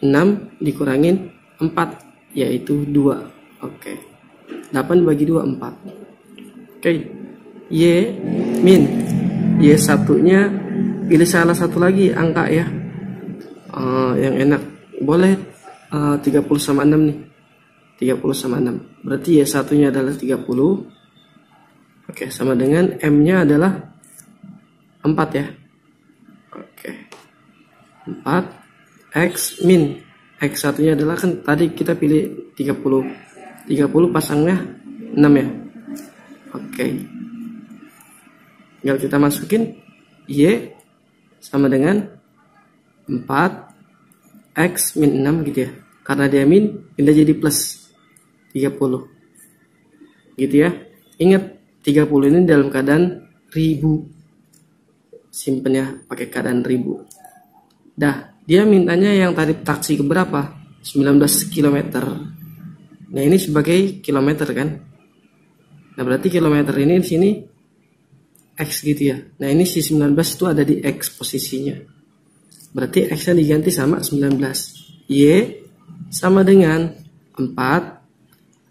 6 dikurangin 4, yaitu 2. Oke, 8 bagi 2, 4. Oke, Y min Y1 nya pilih salah satu lagi angka ya. Yang enak boleh 30 sama 6 nih. 30 sama 6. Berarti Y1 nya adalah 30. Oke, sama dengan M nya adalah 4 ya. Oke, 4 X min X1 nya adalah, kan tadi kita pilih 30 pasangnya 6 ya. Oke, tinggal kita masukin Y sama dengan 4 X min 6 gitu ya. Karena dia min, pindah jadi plus 30 gitu ya. Ingat, 30 ini dalam keadaan ribu. Simpen ya, pakai keadaan ribu. Dah, dia mintanya yang tarif taksi ke berapa? 19 km. Nah, ini sebagai kilometer kan. Nah, berarti kilometer ini di sini X gitu ya. Nah, ini si 19 itu ada di X posisinya. Berarti X-nya diganti sama 19. Y sama dengan 4.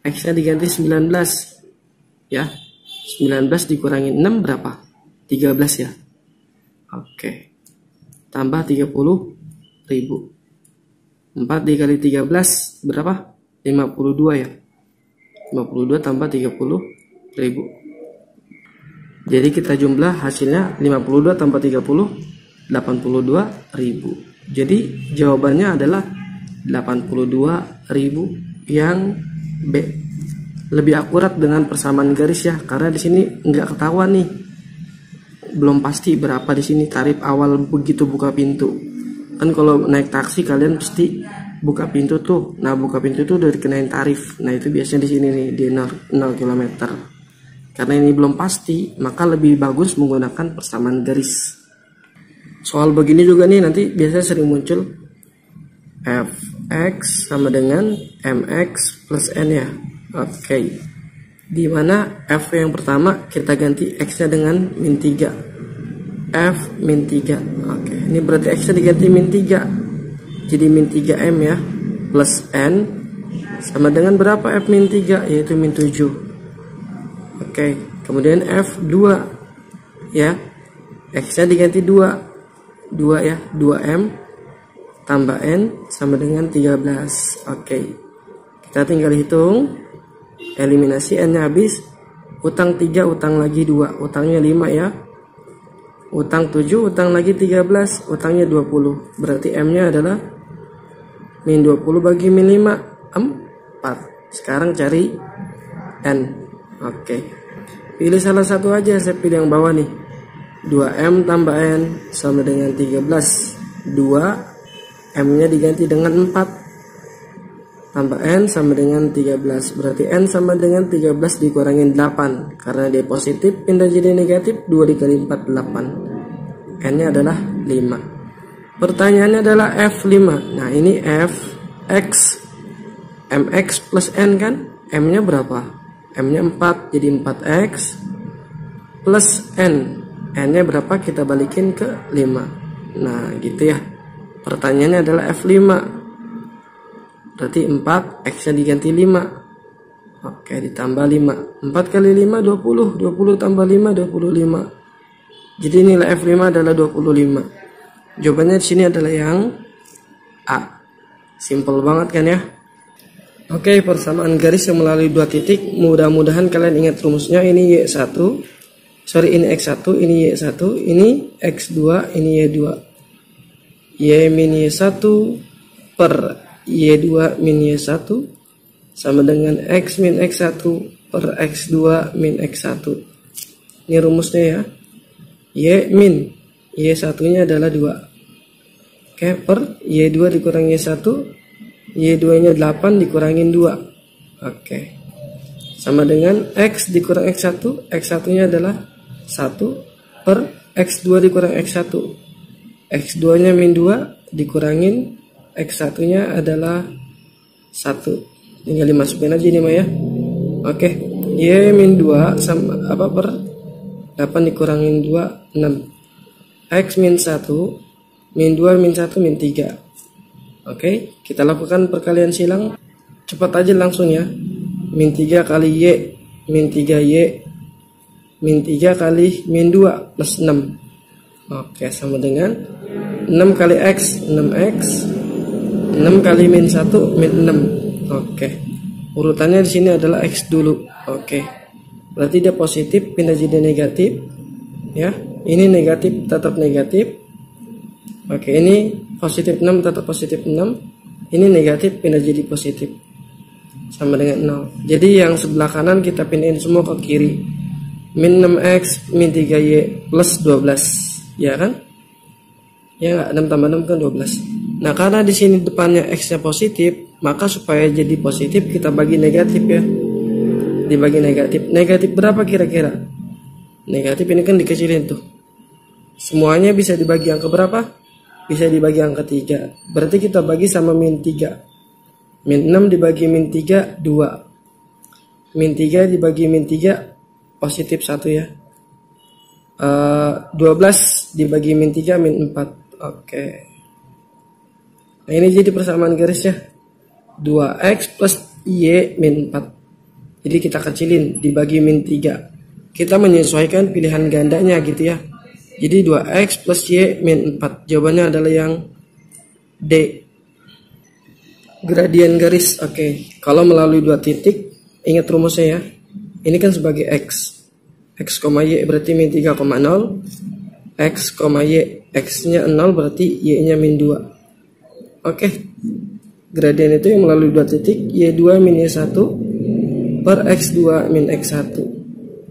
X-nya diganti 19. Ya. 19 dikurangi 6 berapa? 13 ya. Oke. Tambah 30.000. 4 dikali 13 berapa? 52 ya. 52 tambah 30.000. Jadi kita jumlah hasilnya 52 tambah 30, 82.000. Jadi jawabannya adalah 82.000 yang B. Lebih akurat dengan persamaan garis ya, karena di sini nggak ketahuan nih. Belum pasti berapa di sini tarif awal begitu buka pintu. Kan kalau naik taksi kalian pasti buka pintu tuh. Nah, buka pintu tuh udah dikenain tarif. Nah, itu biasanya di sini nih di 0 km. Karena ini belum pasti, maka lebih bagus menggunakan persamaan garis. Soal begini juga nih nanti biasanya sering muncul fx sama dengan mx plus n ya. Oke. Dimana f yang pertama kita ganti x nya dengan min 3, f min 3. Oke, ini berarti x nya diganti min 3, jadi min 3m ya, plus n sama dengan berapa f min 3, yaitu min 7. Oke, kemudian f2 ya, x nya diganti 2 ya, 2m tambah n sama dengan 13. Oke, kita tinggal hitung, eliminasi n nya habis, utang 3 utang lagi 2, utangnya 5 ya, utang 7 utang lagi 13, utangnya 20, berarti m nya adalah min 20 bagi min 5, 4. Sekarang cari n. Oke, pilih salah satu aja, saya pilih yang bawah nih, 2m tambah n sama dengan 13. 2 m nya diganti dengan 4 tambah n sama dengan 13, berarti n sama dengan 13 dikurangin 8, karena dia positif pindah jadi negatif, 2 dikali 4 8, n nya adalah 5. Pertanyaannya adalah f5. Nah ini fx mx plus n kan, m nya berapa, m nya 4, jadi 4x plus n, n nya berapa, kita balikin ke 5. Nah gitu ya, pertanyaannya adalah f5, berarti 4, x nya diganti 5. Oke, ditambah 5, 4 kali 5 20, 20 tambah 5 25, jadi nilai f5 adalah 25. Jawabannya di sini adalah yang A. Simple banget kan ya. Oke, persamaan garis yang melalui dua titik, mudah-mudahan kalian ingat rumusnya. Ini Y1, ini X1, ini Y1, ini X2, ini Y2. Y min Y1 per Y2 min Y1 sama dengan X min X1 per X2 min X1. Ini rumusnya ya. Y min Y1 nya adalah 2. Oke, per Y2 dikurangi Y1, Y2 nya 8 dikurangin 2. Oke, sama dengan X dikurang X1, X1 nya adalah 1 per X2 dikurang X1, X2 nya min 2 dikurangin X1 nya adalah 1. Tinggal dimasukin aja ini mah ya. Oke, Y min 2 sama apa per 8 dikurangin 2 6. X min 1 min 2 min 1 min 3. Oke, kita lakukan perkalian silang. Cepat aja langsung ya. Min 3 kali Y min 3Y min 3 kali min 2 plus 6. Oke, sama dengan 6 kali X 6X, 6 kali min 1 min 6. Oke, urutannya di sini adalah X dulu. Oke, berarti dia positif pindah jadi negatif ya. Ini negatif tetap negatif. Oke, ini positif 6 tetap positif 6. Ini negatif pindah jadi positif, sama dengan 0. Jadi yang sebelah kanan kita pindahin semua ke kiri. Min 6x min 3y plus 12, ya kan? Ya nggak, 6 tambah 6 kan 12. Nah karena di sini depannya x nya positif, maka supaya jadi positif kita bagi negatif ya. Dibagi negatif. Negatif berapa kira-kira? Negatif ini kan dikecilin tuh. Semuanya bisa dibagi yang ke berapa? Bisa dibagi yang ketiga. Berarti kita bagi sama min 3. Min 6 dibagi min 3 2. Min 3 dibagi min 3 positif 1 ya. 12 dibagi min 3 min 4. Oke. Nah ini jadi persamaan garisnya. 2x plus y min 4. Jadi kita kecilin dibagi min 3. Kita menyesuaikan pilihan gandanya gitu ya. Jadi 2x plus y min 4. Jawabannya adalah yang D. Gradien garis. Oke. Kalau melalui dua titik, ingat rumusnya ya. Ini kan sebagai x. X, y berarti min 3,0. X, y. X-nya 0 berarti y-nya min 2. Oke. Gradien itu yang melalui dua titik. Y2 min y1 per x2 min x1.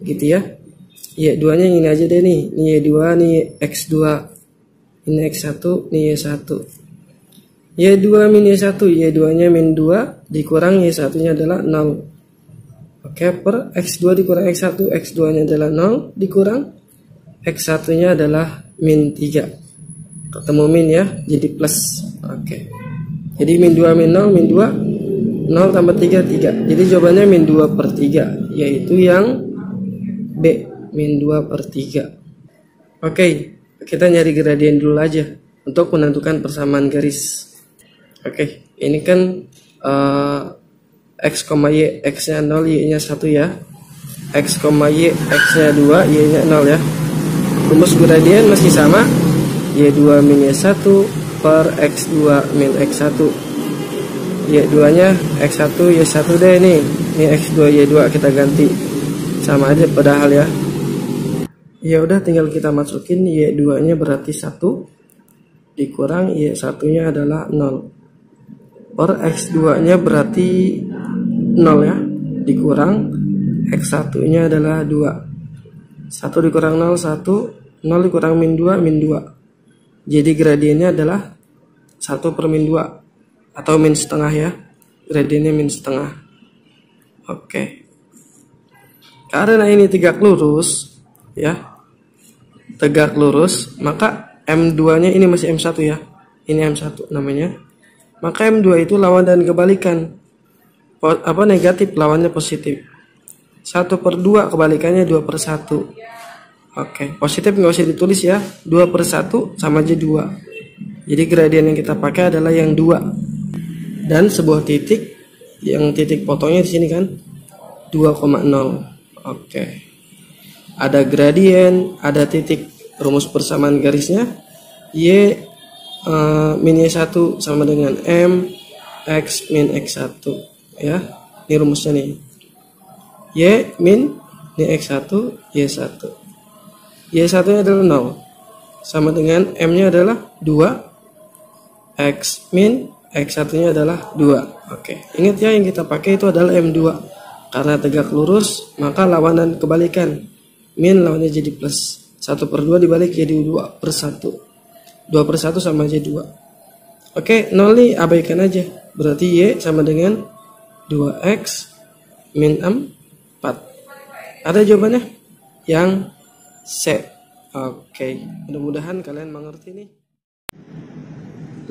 Gitu ya. Y2 nya ini aja deh nih. Ini Y2, nih X2. Ini X1, nih Y1. Y2 min Y1, Y2 nya min 2 dikurang Y1 nya adalah 0. Oke, per X2 dikurang X1, X2 nya adalah 0 dikurang X1 nya adalah min 3. Ketemu min ya, jadi plus. Oke, jadi min 2 min 0, min 2 0 tambah 3 3. Jadi jawabannya min 2 per 3, yaitu yang B, min 2 per 3. Oke, kita nyari gradien dulu aja untuk menentukan persamaan garis. Oke, ini kan X, Y, X nya 0, Y nya 1 ya. X, Y, X nya 2, Y nya 0 ya. Rumus gradien masih sama, Y2 min Y1 per X2 min X1. Y2 nya X1 Y1 deh nih. Ini X2 Y2 kita ganti. Sama aja padahal ya. Ya udah, tinggal kita masukin Y2 nya berarti 1 dikurang Y1 nya adalah 0. Per X2 nya berarti 0 ya, dikurang X1 nya adalah 2. 1 dikurang 0 1, 0 dikurang min 2 min 2. Jadi gradiennya adalah 1 per min 2 atau min setengah ya. Gradiennya min setengah. Oke. Karena ini tegak lurus ya. Tegak lurus, maka M2 nya ini masih M1 ya. Ini M1 namanya. Maka M2 itu lawan dan kebalikan. Negatif, lawannya positif. 1 per 2 kebalikannya 2 per 1. Oke, positif nggak usah ditulis ya. 2 per 1 sama aja 2. Jadi gradien yang kita pakai adalah yang 2. Dan sebuah titik, yang titik potongnya di sini kan 2,0. Oke. Ada gradien, ada titik. Rumus persamaan garisnya Y min Y1 sama dengan M X min X1 ya. Ini rumusnya nih. Y min ini X1 Y1. Y1 nya adalah 0 sama dengan M nya adalah 2. X min X1 nya adalah 2. Oke, ingat ya, yang kita pakai itu adalah M2. Karena tegak lurus, maka lawanan kebalikan. Min lawannya jadi plus. 1 per 2 dibalik jadi 2 per 1. 2 per 1 sama aja 2. Oke, 0 nih abaikan aja. Berarti Y sama dengan 2X min 4. Ada jawabannya? Yang C. Oke, mudah-mudahan kalian mengerti nih.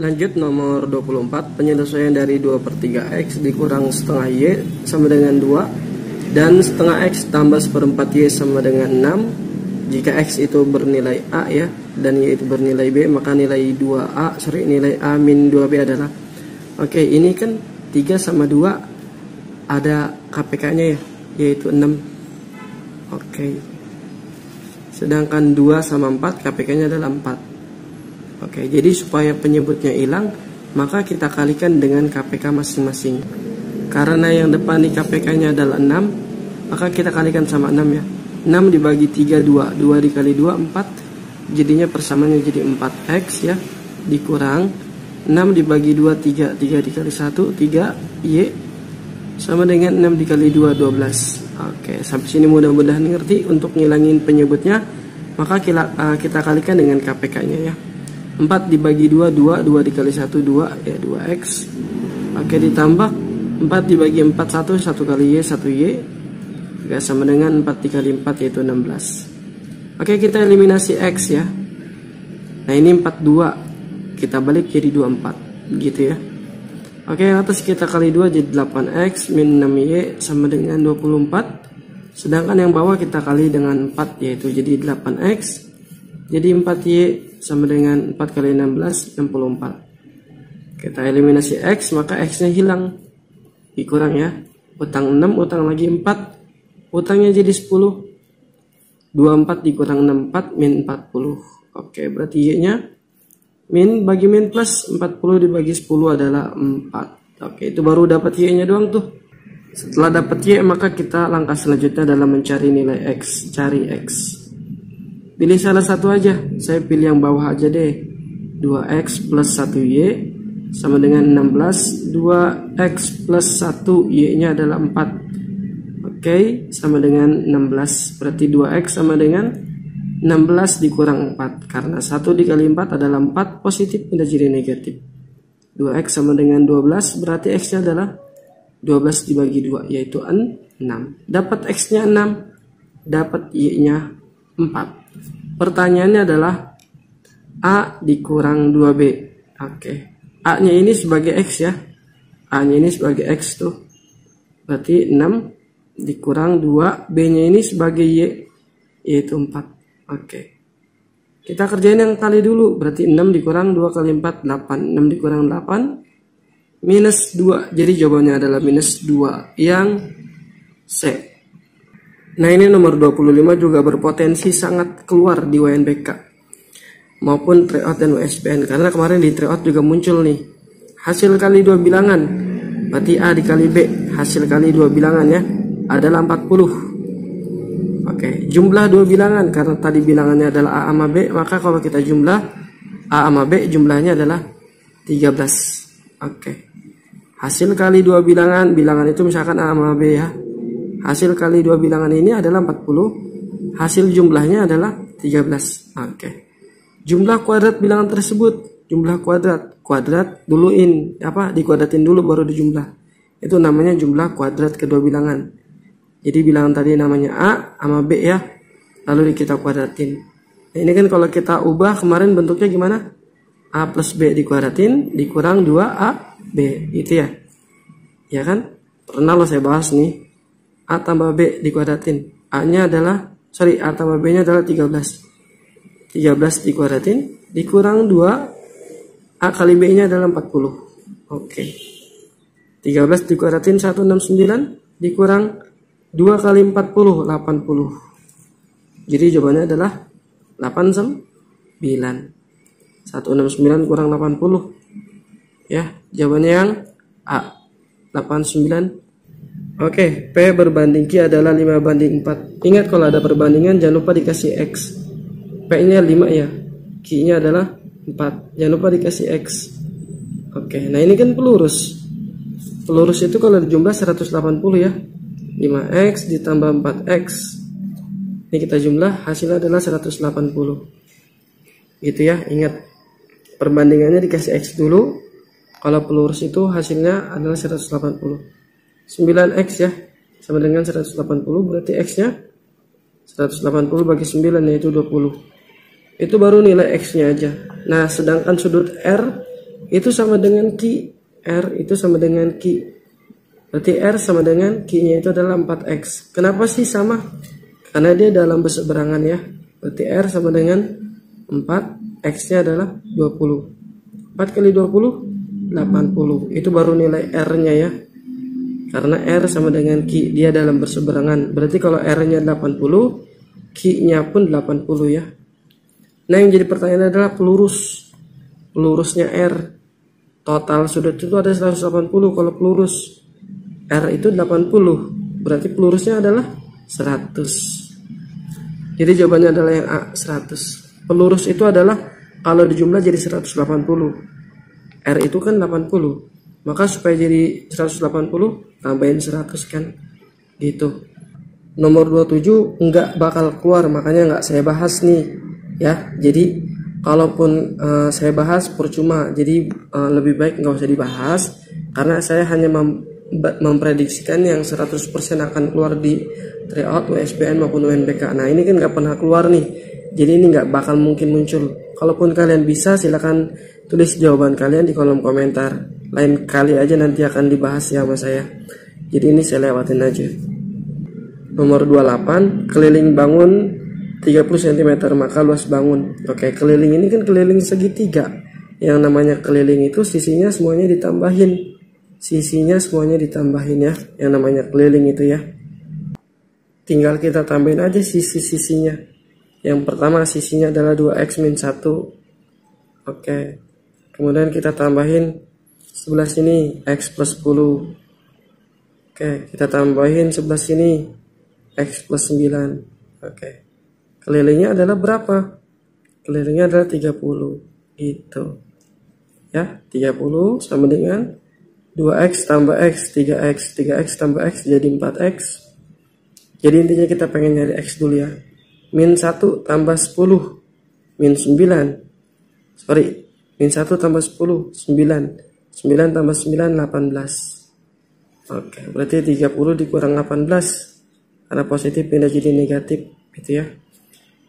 Lanjut nomor 24. Penyelesaian dari 2 per 3X dikurang setengah Y sama dengan 2. Dan setengah X tambah seperempat Y sama dengan 6. Jika X itu bernilai A ya, dan Y itu bernilai B, maka nilai nilai A min 2B adalah. Oke, ini kan 3 sama 2 ada KPK nya ya, yaitu 6. Oke. Sedangkan 2 sama 4 KPK nya adalah 4. Oke, jadi supaya penyebutnya hilang, maka kita kalikan dengan KPK masing-masing. Karena yang depan di KPK nya adalah 6, maka kita kalikan sama 6 ya. 6 dibagi 3 2, 2 dikali 2 4, jadinya persamaannya jadi 4X ya, dikurang 6 dibagi 2 3, 3 dikali 1 3 Y sama dengan 6 dikali 2 12. Oke, sampai sini mudah-mudahan ngerti. Untuk ngilangin penyebutnya, maka kita kalikan dengan KPK nya ya. 4 dibagi 2 2, 2 dikali 1 2 ya, 2X. Oke, ditambah 4 dibagi 4 1, 1 kali Y 1 Y sama dengan 4 dikali 4 yaitu 16. Oke, kita eliminasi X ya. Nah, ini 42, kita balik jadi 24 gitu ya. Oke, yang atas kita kali 2 jadi 8X min 6Y sama dengan 24. Sedangkan yang bawah kita kali dengan 4 yaitu jadi 8X. Jadi 4Y sama dengan 4 kali 16 64. Kita eliminasi X, maka X nya hilang, dikurang ya. Utang 6, utang lagi 4, utangnya jadi 10. 24 dikurang 64 min 40. Oke, berarti Y nya min bagi min plus, 40 dibagi 10 adalah 4. Oke, itu baru dapat Y nya doang tuh. Setelah dapat Y, maka kita langkah selanjutnya adalah mencari nilai X. Cari X. Pilih salah satu aja. Saya pilih yang bawah aja deh. 2X plus 1Y sama dengan 16. 2X plus 1 Y nya adalah 4. Oke, sama dengan 16. Berarti 2X sama dengan 16 dikurang 4. Karena 1 dikali 4 adalah 4, positif pindah jadi negatif. 2X sama dengan 12, berarti X nya adalah 12 dibagi 2 yaitu 6. Dapat X-nya 6, dapat Y-nya 4. Pertanyaannya adalah A dikurang 2B. Oke. A-nya ini sebagai X ya. A-nya ini sebagai X tuh. Berarti 6 dikurang 2, B-nya ini sebagai Y yaitu 4. Oke. Kita kerjain yang kali dulu. Berarti 6 dikurang 2 kali 4 8. 6 dikurang 8 minus 2. Jadi jawabannya adalah minus 2 yang C. Nah, ini nomor 25 juga berpotensi sangat keluar di UNBK maupun tryout dan USBN, karena kemarin di tryout juga muncul nih hasil kali 2 bilangan. Berarti A dikali B, hasil kali 2 bilangan ya adalah 40. Oke, jumlah 2 bilangan, karena tadi bilangannya adalah A sama B, maka kalau kita jumlah A sama B jumlahnya adalah 13. Oke. Hasil kali 2 bilangan, bilangan itu misalkan A sama B ya. Hasil kali 2 bilangan ini adalah 40. Hasil jumlahnya adalah 13. Oke. Jumlah kuadrat bilangan tersebut, jumlah kuadrat duluin dikuadratin dulu baru dijumlah. Itu namanya jumlah kuadrat kedua bilangan. Jadi bilangan tadi namanya A sama B ya. Lalu kita kuadratin. Nah, ini kan kalau kita ubah kemarin bentuknya gimana? A plus B dikuadratin dikurang 2A B gitu ya. Ya kan? Pernah lo saya bahas nih. A tambah B dikuadratin. A tambah B nya adalah 13. 13 dikuadratin dikurang 2 A kali B nya adalah 40. Oke. 13 dikuadratin 169 dikurang 2 kali 40 80. Jadi jawabannya adalah 89. 169 kurang 80. Ya, jawabannya yang A. 89. Oke, P berbanding Q adalah 5 banding 4. Ingat kalau ada perbandingan jangan lupa dikasih X. P-nya 5 ya. Q-nya adalah 4. Jangan lupa dikasih X. Oke, nah ini kan pelurus. Pelurus itu kalau dijumlah 180 ya. 5X ditambah 4X. Ini kita jumlah, hasilnya adalah 180. Gitu ya, ingat. Perbandingannya dikasih X dulu. Kalau pelurus itu hasilnya adalah 180. 9X ya sama dengan 180, berarti X nya 180 bagi 9 yaitu 20. Itu baru nilai X nya aja. Nah, sedangkan sudut R itu sama dengan Q. R itu sama dengan Q. Berarti R sama dengan Q nya itu adalah 4X. Kenapa sih sama? Karena dia dalam berseberangan ya. Berarti R sama dengan 4, X nya adalah 20. 4 kali 20 80. Itu baru nilai R nya ya. Karena R sama dengan Q, dia dalam berseberangan. Berarti kalau R-nya 80, Q-nya pun 80 ya. Nah, yang jadi pertanyaan adalah pelurus. Pelurusnya R. Total sudut itu ada 180. Kalau pelurus R itu 80, berarti pelurusnya adalah 100. Jadi jawabannya adalah yang A, 100. Pelurus itu adalah kalau dijumlah jadi 180. R itu kan 80. Maka supaya jadi 180 tambahin 100 kan gitu. Nomor 27 nggak bakal keluar, makanya nggak saya bahas nih ya. Jadi kalaupun saya bahas percuma, jadi lebih baik nggak usah dibahas, karena saya hanya memprediksikan yang 100% akan keluar di tryout, USBN maupun UNBK. Nah, ini kan nggak pernah keluar nih, jadi ini nggak bakal mungkin muncul. Kalaupun kalian bisa, silakan tulis jawaban kalian di kolom komentar. Lain kali aja nanti akan dibahas ya sama saya. Jadi ini saya lewatin aja. Nomor 28, keliling bangun 30 cm maka luas bangun. Oke, keliling ini kan keliling segitiga. Yang namanya keliling itu sisinya semuanya ditambahin. Sisinya semuanya ditambahin ya. Yang namanya keliling itu ya. Tinggal kita tambahin aja sisi-sisinya. Yang pertama sisinya adalah 2x min 1. Oke. Kemudian kita tambahin sebelah sini X plus 10. Oke, kita tambahin sebelah sini X plus 9. Oke. Kelilingnya adalah berapa? Kelilingnya adalah 30. Itu. Ya, 30 sama dengan 2X tambah X, 3X. 3X tambah X jadi 4X. Jadi intinya kita pengen nyari X dulu ya. Min 1 tambah 10. Min 9. Min 1 tambah 10, 9. 9 tambah 9, 18. Oke, berarti 30 dikurang 18. Karena positif pindah jadi negatif gitu ya.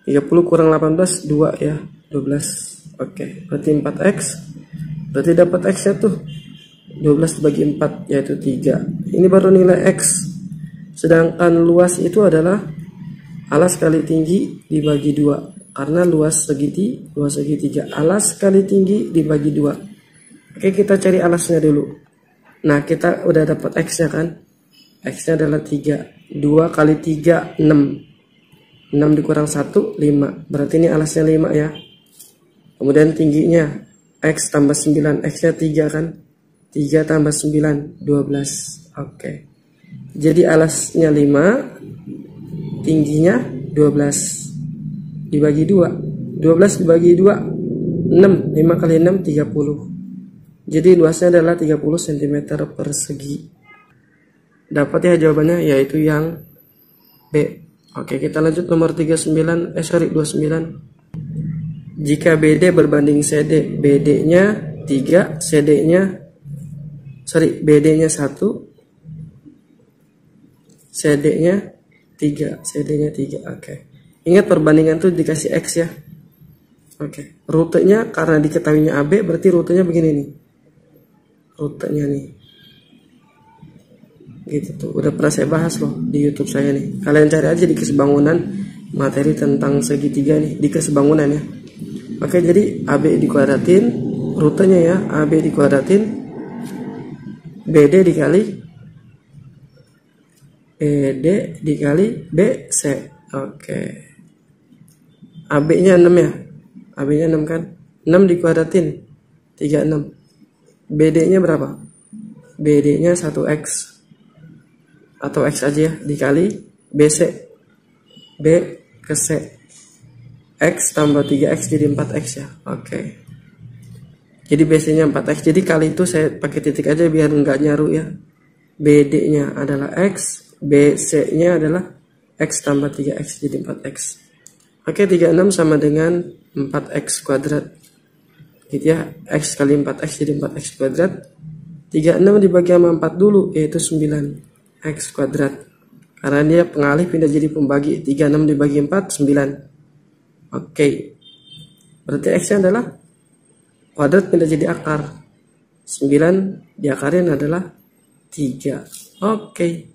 30 kurang 18 2 ya, 12. Oke, berarti 4x. Berarti dapat x-nya tuh 12 dibagi 4 yaitu 3. Ini baru nilai x. Sedangkan luas itu adalah alas kali tinggi dibagi 2. Karena luas segitiga. Alas kali tinggi dibagi 2. Oke, kita cari alasnya dulu. Nah, kita udah dapat x-nya kan. X-nya adalah 3. 2 kali 3 6. 6 dikurang 1 5. Berarti ini alasnya 5 ya. Kemudian tingginya x tambah 9. X-nya 3 kan. 3 tambah 9 12. Oke. Jadi alasnya 5, tingginya 12 dibagi 2. 12 dibagi 2 6. 5 kali 6 30. Jadi luasnya adalah 30 cm persegi. Dapat ya jawabannya, yaitu yang B. Oke, kita lanjut nomor 29. 29. Jika BD berbanding CD, BD-nya 3, BD-nya 1, CD-nya 3, CD-nya 3. Oke. Ingat perbandingan tuh dikasih X ya. Oke. Rutenya karena diketahuinya AB, berarti rutenya begini nih. Rutenya nih. Gitu tuh, udah pernah saya bahas loh di YouTube saya nih. Kalian cari aja di Kesebangunan materi tentang segitiga nih, di Kesebangunan ya. Oke, jadi AB dikuadratin, rutenya ya, AB dikuadratin, BD dikali BC. Oke. AB-nya 6 ya. AB-nya 6 kan? 6 dikuadratin 36. BD-nya berapa? BD-nya 1x. Atau X aja ya, dikali BC. B ke C. X tambah 3x jadi 4x ya. Oke. Jadi BC nya 4x. Jadi kali itu saya pakai titik aja biar nggak nyaru ya. BD nya adalah X. BC nya adalah X tambah 3x jadi 4x. Oke, 36 sama dengan 4x kuadrat. Gitu ya. X kali 4x jadi 4x kuadrat. 36 dibagi sama 4 dulu, yaitu 9. X kuadrat, karena dia pengalih pindah jadi pembagi. 36 dibagi 4 9. Oke, berarti X nya adalah kuadrat pindah jadi akar. 9 diakarin adalah 3. Oke,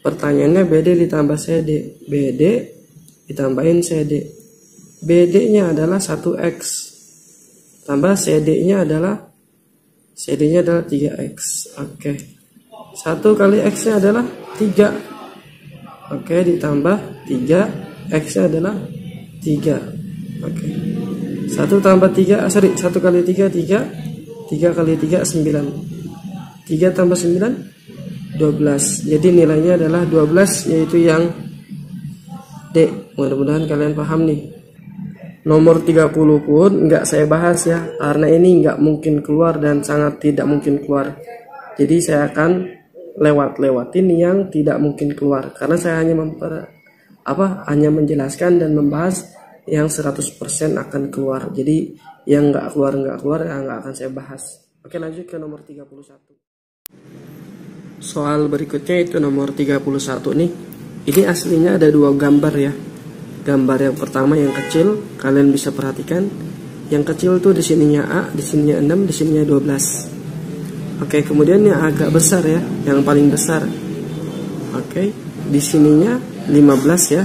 pertanyaannya BD ditambah CD. BD ditambahin CD. BD nya adalah 1x tambah CD nya adalah 3x. Oke, 1 kali X nya adalah 3. Oke, ditambah 3, X nya adalah 3. Oke, 1 tambah 3, 1 kali 3 3 kali 3 9. 3 tambah 9 12. Jadi nilainya adalah 12, yaitu yang D. Mudah-mudahan kalian paham nih. Nomor 30 pun nggak saya bahas ya, karena ini nggak mungkin keluar dan sangat tidak mungkin keluar. Jadi saya akan lewatin yang tidak mungkin keluar, karena saya hanya hanya menjelaskan dan membahas yang 100% akan keluar. Jadi yang nggak keluar ya nggak akan saya bahas. Oke, lanjut ke nomor 31. Soal berikutnya itu nomor 31 nih. Ini aslinya ada 2 gambar ya. Gambar yang pertama yang kecil, kalian bisa perhatikan. Yang kecil tuh di sininya A, di sininya 6, di sininya 12. Oke, kemudian yang agak besar ya, yang paling besar. Oke, di sininya 15 ya.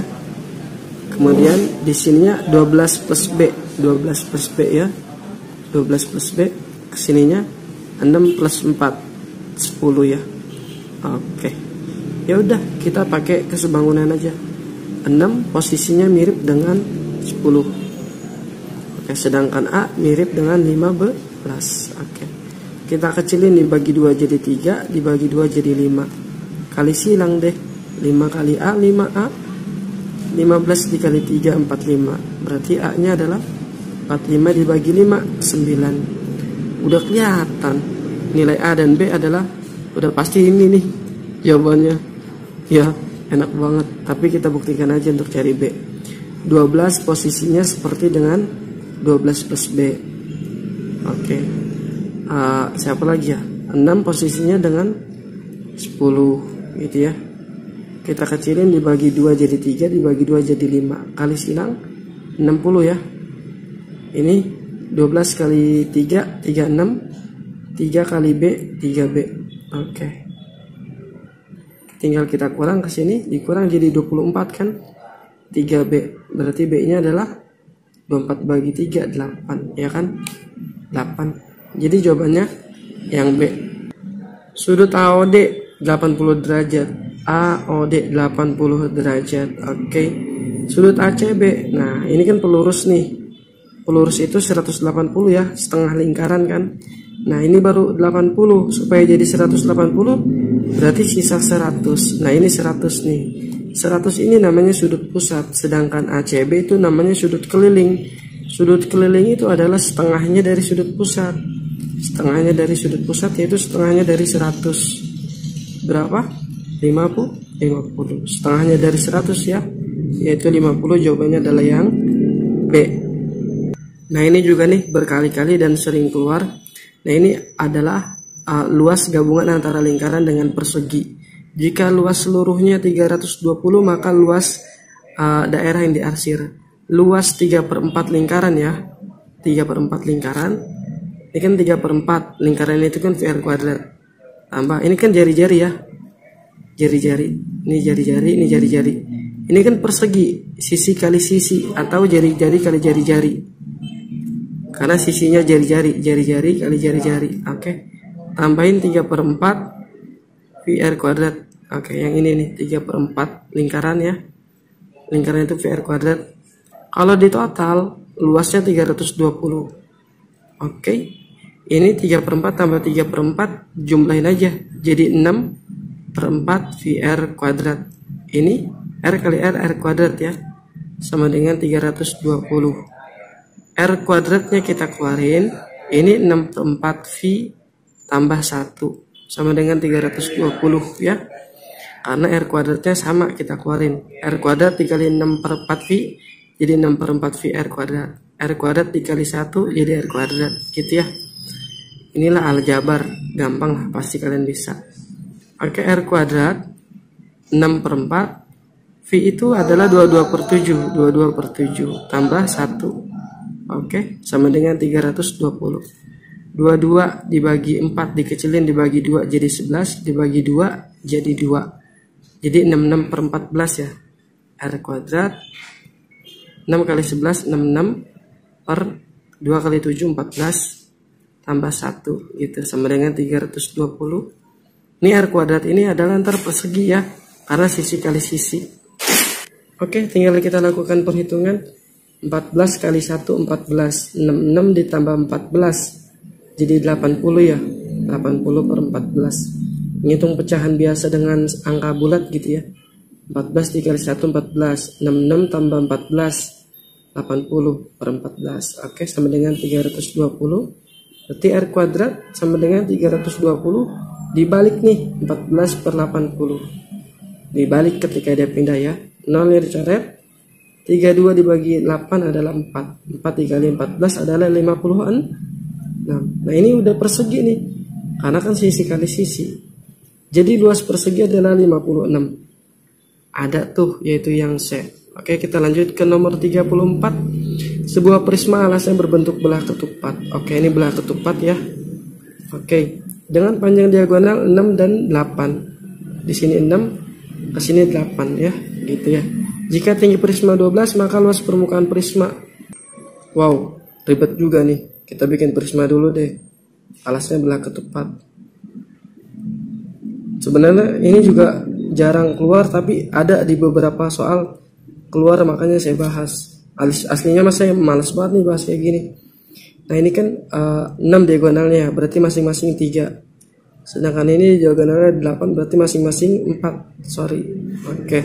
Kemudian di sininya 12 plus B, 12 plus B ya. 12 plus B, kesininya 6 plus 4, 10 ya. Oke. Ya udah, kita pakai Kesebangunan aja. 6 posisinya mirip dengan 10. Oke, sedangkan A mirip dengan 15. Oke. Kita kecilin, dibagi 2 jadi 3, dibagi 2 jadi 5. Kali silang deh. 5 kali A, 5A. 15 dikali 3, 45. Berarti A-nya adalah 45 dibagi 5, 9. Udah kelihatan. Nilai A dan B adalah, udah pasti ini nih jawabannya. Ya, enak banget. Tapi kita buktikan aja untuk cari B. 12 posisinya seperti dengan 12 plus B. Oke. Siapa lagi ya? 6 posisinya dengan 10 gitu ya. Kita kecilin, dibagi 2 jadi 3, dibagi 2 jadi 5, kali silang 60 ya. Ini 12 kali 3, 36, 3 kali B, 3B. Oke. Tinggal kita kurang ke sini, dikurang jadi 24 kan. 3B, berarti B-nya adalah 24 bagi 3, 8 ya kan? 8. Jadi jawabannya yang B. Sudut AOD 80 derajat. AOD 80 derajat. Oke. Sudut ACB. Nah, ini kan pelurus nih. Pelurus itu 180 ya, setengah lingkaran kan. Nah, ini baru 80. Supaya jadi 180 berarti sisa 100. Nah, ini 100 nih. 100 ini namanya sudut pusat, sedangkan ACB itu namanya sudut keliling. Sudut keliling itu adalah setengahnya dari sudut pusat. Setengahnya dari sudut pusat yaitu setengahnya dari 100. Berapa? 50. Setengahnya dari 100 ya, yaitu 50. Jawabannya adalah yang B. Nah, ini juga nih berkali-kali dan sering keluar. Nah, ini adalah luas gabungan antara lingkaran dengan persegi. Jika luas seluruhnya 320, maka luas daerah yang diarsir. Luas 3/4 lingkaran ya. 3/4 lingkaran. Ini kan 3/4 lingkaran itu kan VR kuadrat. Tambah, ini kan jari-jari ya. Jari-jari. Ini jari-jari, ini jari-jari. Ini kan persegi, sisi kali sisi atau jari-jari kali jari-jari. Karena sisinya jari-jari, jari-jari kali jari-jari. Oke. Tambahin 3/4 VR kuadrat. Oke, yang ini nih 3/4 lingkaran ya. Lingkaran itu VR kuadrat. Kalau di total luasnya 320. Oke. Ini 3/4 tambah 3/4 jumlahin aja. Jadi 6/4 VR kuadrat. Ini R kali R kuadrat ya. Sama dengan 320. R kuadratnya kita keluarin. Ini 6/4 V tambah 1. Sama dengan 320 ya. Karena R kuadratnya sama kita keluarin. R kuadrat dikali 6/4 V jadi 6/4 V R kuadrat. R kuadrat dikali 1 jadi R kuadrat gitu ya. Inilah aljabar, gampang lah, pasti kalian bisa. Oke, R kuadrat 6/4 V itu adalah 22/7. 22/7 tambah 1. Oke, sama dengan 320. 22 dibagi 4 dikecilin dibagi 2 jadi 11, dibagi 2 jadi 2. Jadi 66/14 ya. R kuadrat 6 kali 11 66 per 2 kali 7 14 tambah 1 gitu, sama dengan 320. Ini R kuadrat ini adalah antar persegi ya, karena sisi kali sisi. Oke, tinggal kita lakukan perhitungan. 14 kali 1 14, 66 ditambah 14 jadi 80 ya. 80/14. Ngitung pecahan biasa dengan angka bulat gitu ya. 14 dikali 1 14, 66 tambah 14 80/14. Oke, sama dengan 320. Berarti R kuadrat sama dengan 320 dibalik nih 14/80. Dibalik ketika dia pindah ya. 0 dicoret. 32 dibagi 8 adalah 4. 4 dikali 14 adalah 50-an. Nah, ini udah persegi nih. Karena kan sisi kali sisi. Jadi luas persegi adalah 56. Ada tuh, yaitu yang C. Oke, kita lanjut ke nomor 34. Sebuah prisma alasnya berbentuk belah ketupat. Oke, ini belah ketupat ya. Oke, dengan panjang diagonal 6 dan 8. Di sini 6, ke sini 8 ya, gitu ya. Jika tinggi prisma 12, maka luas permukaan prisma. Wow, ribet juga nih. Kita bikin prisma dulu deh. Alasnya belah ketupat. Sebenarnya ini juga jarang keluar, tapi ada di beberapa soal keluar, makanya saya bahas. Aslinya mas saya malas banget nih bahas kayak gini. Nah, ini kan 6 diagonalnya, berarti masing-masing 3. Sedangkan ini diagonalnya 8, berarti masing-masing 4. Sorry. Oke.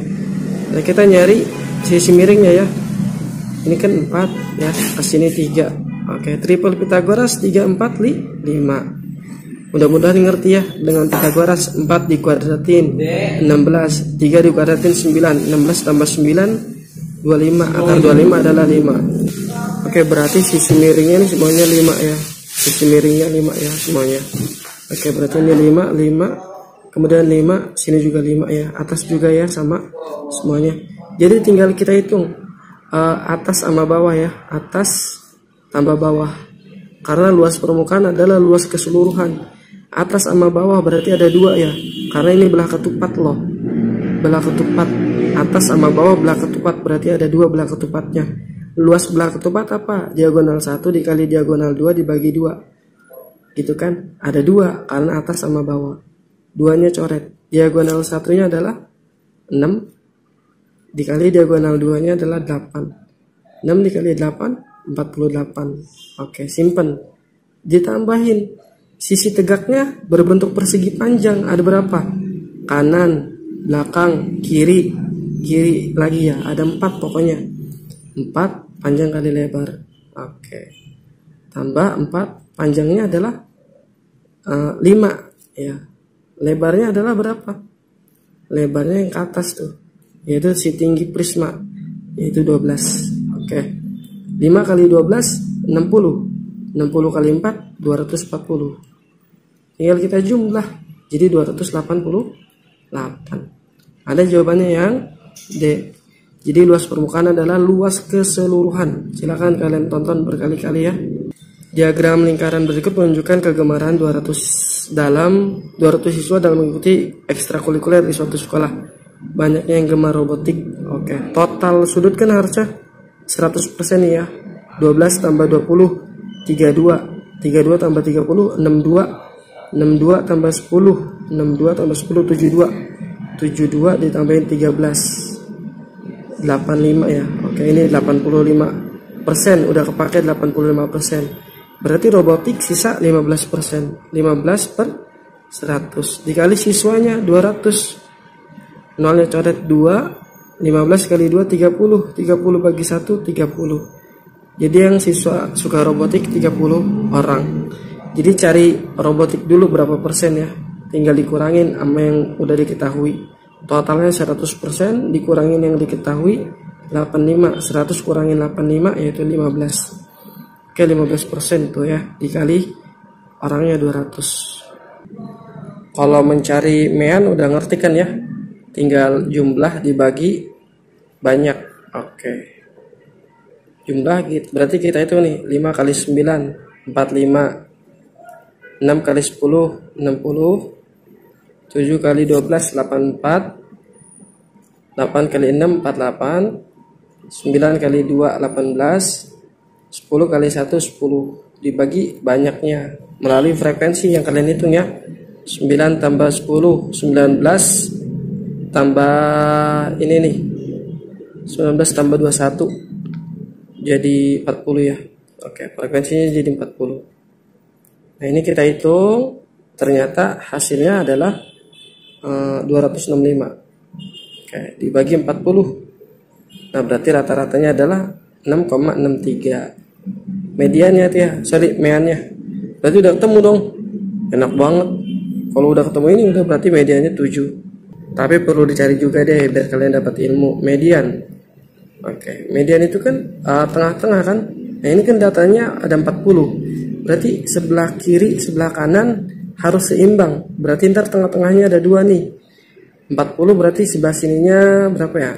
Nah, kita nyari sisi miringnya ya. Ini kan 4 ya, kesini 3. Oke, triple Pitagoras 3 4 5. Mudah-mudahan ngerti ya dengan Pitagoras. 4 dikuadratin 16, 3 dikuadratin 9, 16 tambah 9 25, akar 25 adalah 5. Oke, berarti sisi miringnya ini semuanya 5 ya. Sisi miringnya 5 ya semuanya. Oke, berarti ini 5 5 kemudian 5, sini juga 5 ya, atas juga ya sama semuanya. Jadi tinggal kita hitung atas sama bawah ya, atas tambah bawah, karena luas permukaan adalah luas keseluruhan. Atas sama bawah berarti ada 2 ya, karena ini belah ketupat loh, belah ketupat. Atas sama bawah belah ketupat berarti ada 2 belah ketupatnya. Luas belah ketupat apa? Diagonal 1 dikali diagonal 2 dibagi 2, gitu kan? Ada 2 karena atas sama bawah. 2-nya coret. Diagonal 1-nya adalah 6 dikali diagonal 2-nya adalah 8. 6 dikali 8 48. Oke, simpen. Ditambahin sisi tegaknya berbentuk persegi panjang, ada berapa? Kanan, belakang, kiri lagi ya, ada 4 pokoknya. 4 panjang kali lebar. Oke. Tambah 4 panjangnya adalah 5 ya. Lebarnya adalah berapa? Lebarnya yang ke atas tuh, yaitu si tinggi prisma, yaitu 12. Oke. 5 kali 12 60. 60 kali 4 240. Tinggal kita jumlah, jadi 288. Ada jawabannya yang D. Jadi luas permukaan adalah luas keseluruhan. Silakan kalian tonton berkali-kali ya. Diagram lingkaran berikut menunjukkan kegemaran 200 siswa dalam mengikuti ekstrakurikuler di suatu sekolah. Banyaknya yang gemar robotik. Oke, total sudut kan harusnya 100% ya. 12 tambah 20 32. 32 tambah 30 62. 62 tambah 10 62 tambah 10 72. 72 ditambahin 13 85 ya. Oke, ini 85%, udah kepake 85%. Berarti robotik sisa 15%. 15 per 100 dikali siswanya 200. Nolnya coret 2. 15 kali 2 30. 30 bagi 1 30. Jadi yang siswa suka robotik 30 orang. Jadi cari robotik dulu berapa persen ya. Tinggal dikurangin sama yang udah diketahui. Totalnya 100% dikurangin yang diketahui 85. 100 kurangin 85 yaitu 15. Oke, 15% tuh ya, dikali orangnya 200. Kalau mencari mean udah ngerti kan ya, tinggal jumlah dibagi banyak. Oke, jumlah gitu, berarti kita itu nih 5 kali 9 45, 6 kali 10 60, 7 kali 12 84, 8 kali 6 48, 9 kali 2 18, 10 kali 1 10, dibagi banyaknya melalui frekuensi yang kalian hitung ya. 9 tambah 10 19 tambah ini nih 19 tambah 21 jadi 40 ya. Oke, frekuensinya jadi 40. Nah, ini kita hitung, ternyata hasilnya adalah 265. Oke, dibagi 40. Nah, berarti rata-ratanya adalah 6,63. Mediannya tuh ya, meannya. Berarti udah ketemu dong. Enak banget. Kalau udah ketemu ini udah berarti mediannya 7. Tapi perlu dicari juga deh biar kalian dapat ilmu median. Oke, median itu kan tengah-tengah kan. Nah, ini kan datanya ada 40. Berarti sebelah kiri, sebelah kanan harus seimbang. Berarti ntar tengah-tengahnya ada 2 nih. 40 berarti sebelah sininya berapa ya?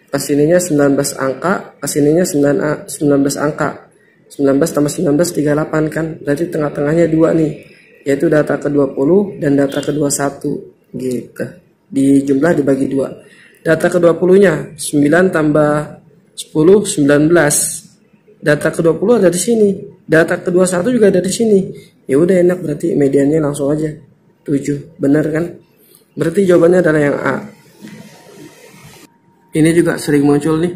Pas sininya 19 angka, pas sininya 19 angka. 19 tambah 19 38 kan. Berarti tengah-tengahnya 2 nih. Yaitu data ke-20 dan data ke-21 gitu. Dijumlah dibagi 2. Data ke-20-nya 9 tambah 10 19. Data ke-20 ada di sini. Data ke-21 juga ada di sini. Ya udah enak, berarti mediannya langsung aja 7. Benar kan? Berarti jawabannya adalah yang A. Ini juga sering muncul nih.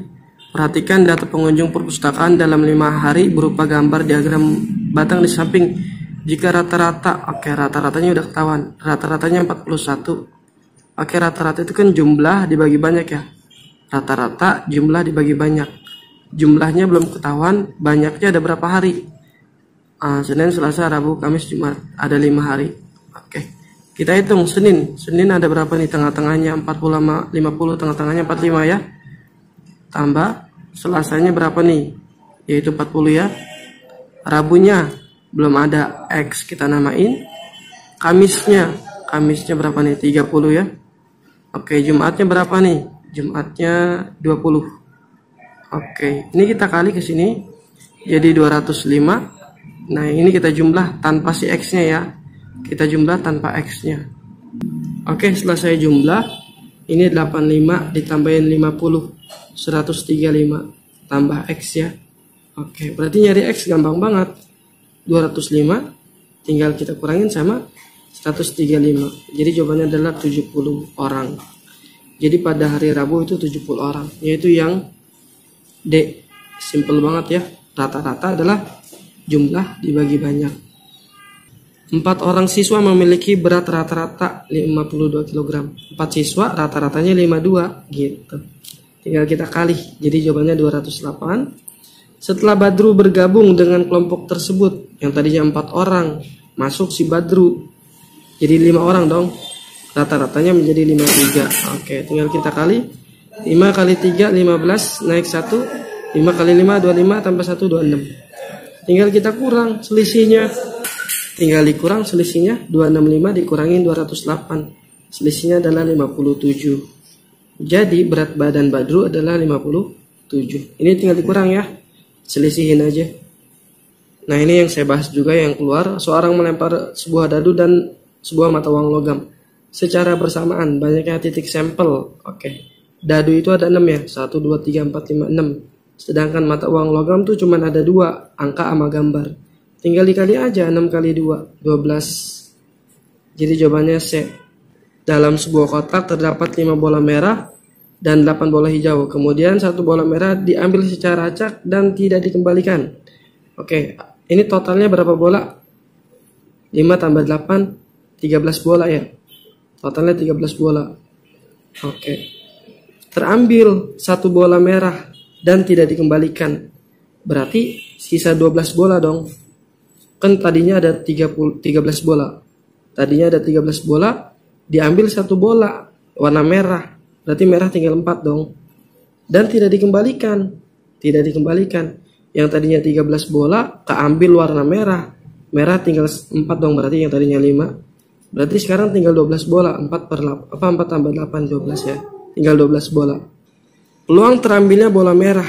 Perhatikan data pengunjung perpustakaan dalam 5 hari berupa gambar diagram batang di samping. Jika rata-rata, oke, rata-ratanya udah ketahuan. Rata-ratanya 41. Oke, rata-rata itu kan jumlah dibagi banyak ya. Rata-rata jumlah dibagi banyak. Jumlahnya belum ketahuan, banyaknya ada berapa hari? Senin, Selasa, Rabu, Kamis, Jumat. Ada 5 hari. Oke. Kita hitung Senin. Senin ada berapa nih? Tengah-tengahnya 40, 50, tengah-tengahnya 45 ya. Tambah Selasanya berapa nih? Yaitu 40 ya. Rabunya belum ada X, kita namain. Kamisnya Kamisnya berapa nih? 30 ya. Oke, Jumatnya berapa nih? Jumatnya 20. Oke, ini kita kali ke sini jadi 205. Nah, ini kita jumlah tanpa si X-nya ya. Kita jumlah tanpa X-nya. Oke, setelah saya jumlah, ini 85 ditambahin 50, 135 tambah X ya. Oke, berarti nyari X gampang banget. 205 tinggal kita kurangin sama 135. Jadi jawabannya adalah 70 orang. Jadi pada hari Rabu itu 70 orang, yaitu yang D. Simple banget ya. Rata-rata adalah jumlah dibagi banyak. 4 orang siswa memiliki berat rata-rata 52 kg. 4 siswa rata-ratanya 52 gitu. Tinggal kita kali. Jadi jawabannya 208. Setelah Badru bergabung dengan kelompok tersebut, yang tadinya 4 orang, masuk si Badru. Jadi 5 orang dong. Rata-ratanya menjadi 53. Oke, tinggal kita kali. 5 kali 3 15 naik 1. 5 kali 5 25 tambah 1 26. Tinggal kita kurang selisihnya. Tinggal dikurang selisihnya 265 dikurangin 208. Selisihnya adalah 57. Jadi berat badan Badru adalah 57. Ini tinggal dikurang ya. Selisihin aja. Nah, ini yang saya bahas juga yang keluar. Seorang melempar sebuah dadu dan sebuah mata uang logam secara bersamaan, banyaknya titik sampel. Oke. Dadu itu ada 6 ya. 1 2 3 4 5 6. Sedangkan mata uang logam tuh cuma ada 2 angka sama gambar. Tinggal dikali aja 6 kali 2 12. Jadi jawabannya C. Dalam sebuah kotak terdapat 5 bola merah dan 8 bola hijau. Kemudian 1 bola merah diambil secara acak dan tidak dikembalikan. Oke, ini totalnya berapa bola? 5 tambah 8 13 bola ya. Totalnya 13 bola. Oke. Terambil 1 bola merah dan tidak dikembalikan. Berarti sisa 12 bola dong. Kan tadinya ada 13 bola. Tadinya ada 13 bola, diambil 1 bola warna merah. Berarti merah tinggal 4 dong. Dan tidak dikembalikan. Tidak dikembalikan. Yang tadinya 13 bola keambil warna merah. Merah tinggal 4 dong, berarti yang tadinya 5. Berarti sekarang tinggal 12 bola. 4 tambah 8 12 ya. Tinggal 12 bola. Peluang terambilnya bola merah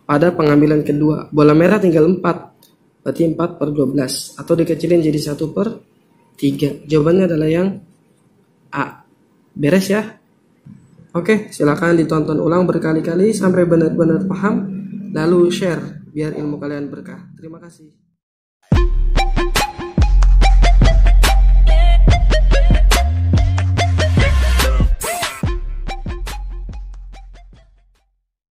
pada pengambilan kedua. Bola merah tinggal 4. Berarti 4 per 12. Atau dikecilin jadi 1 per 3. Jawabannya adalah yang A. Beres ya. Oke, silakan ditonton ulang berkali-kali sampai benar-benar paham. Lalu share biar ilmu kalian berkah. Terima kasih.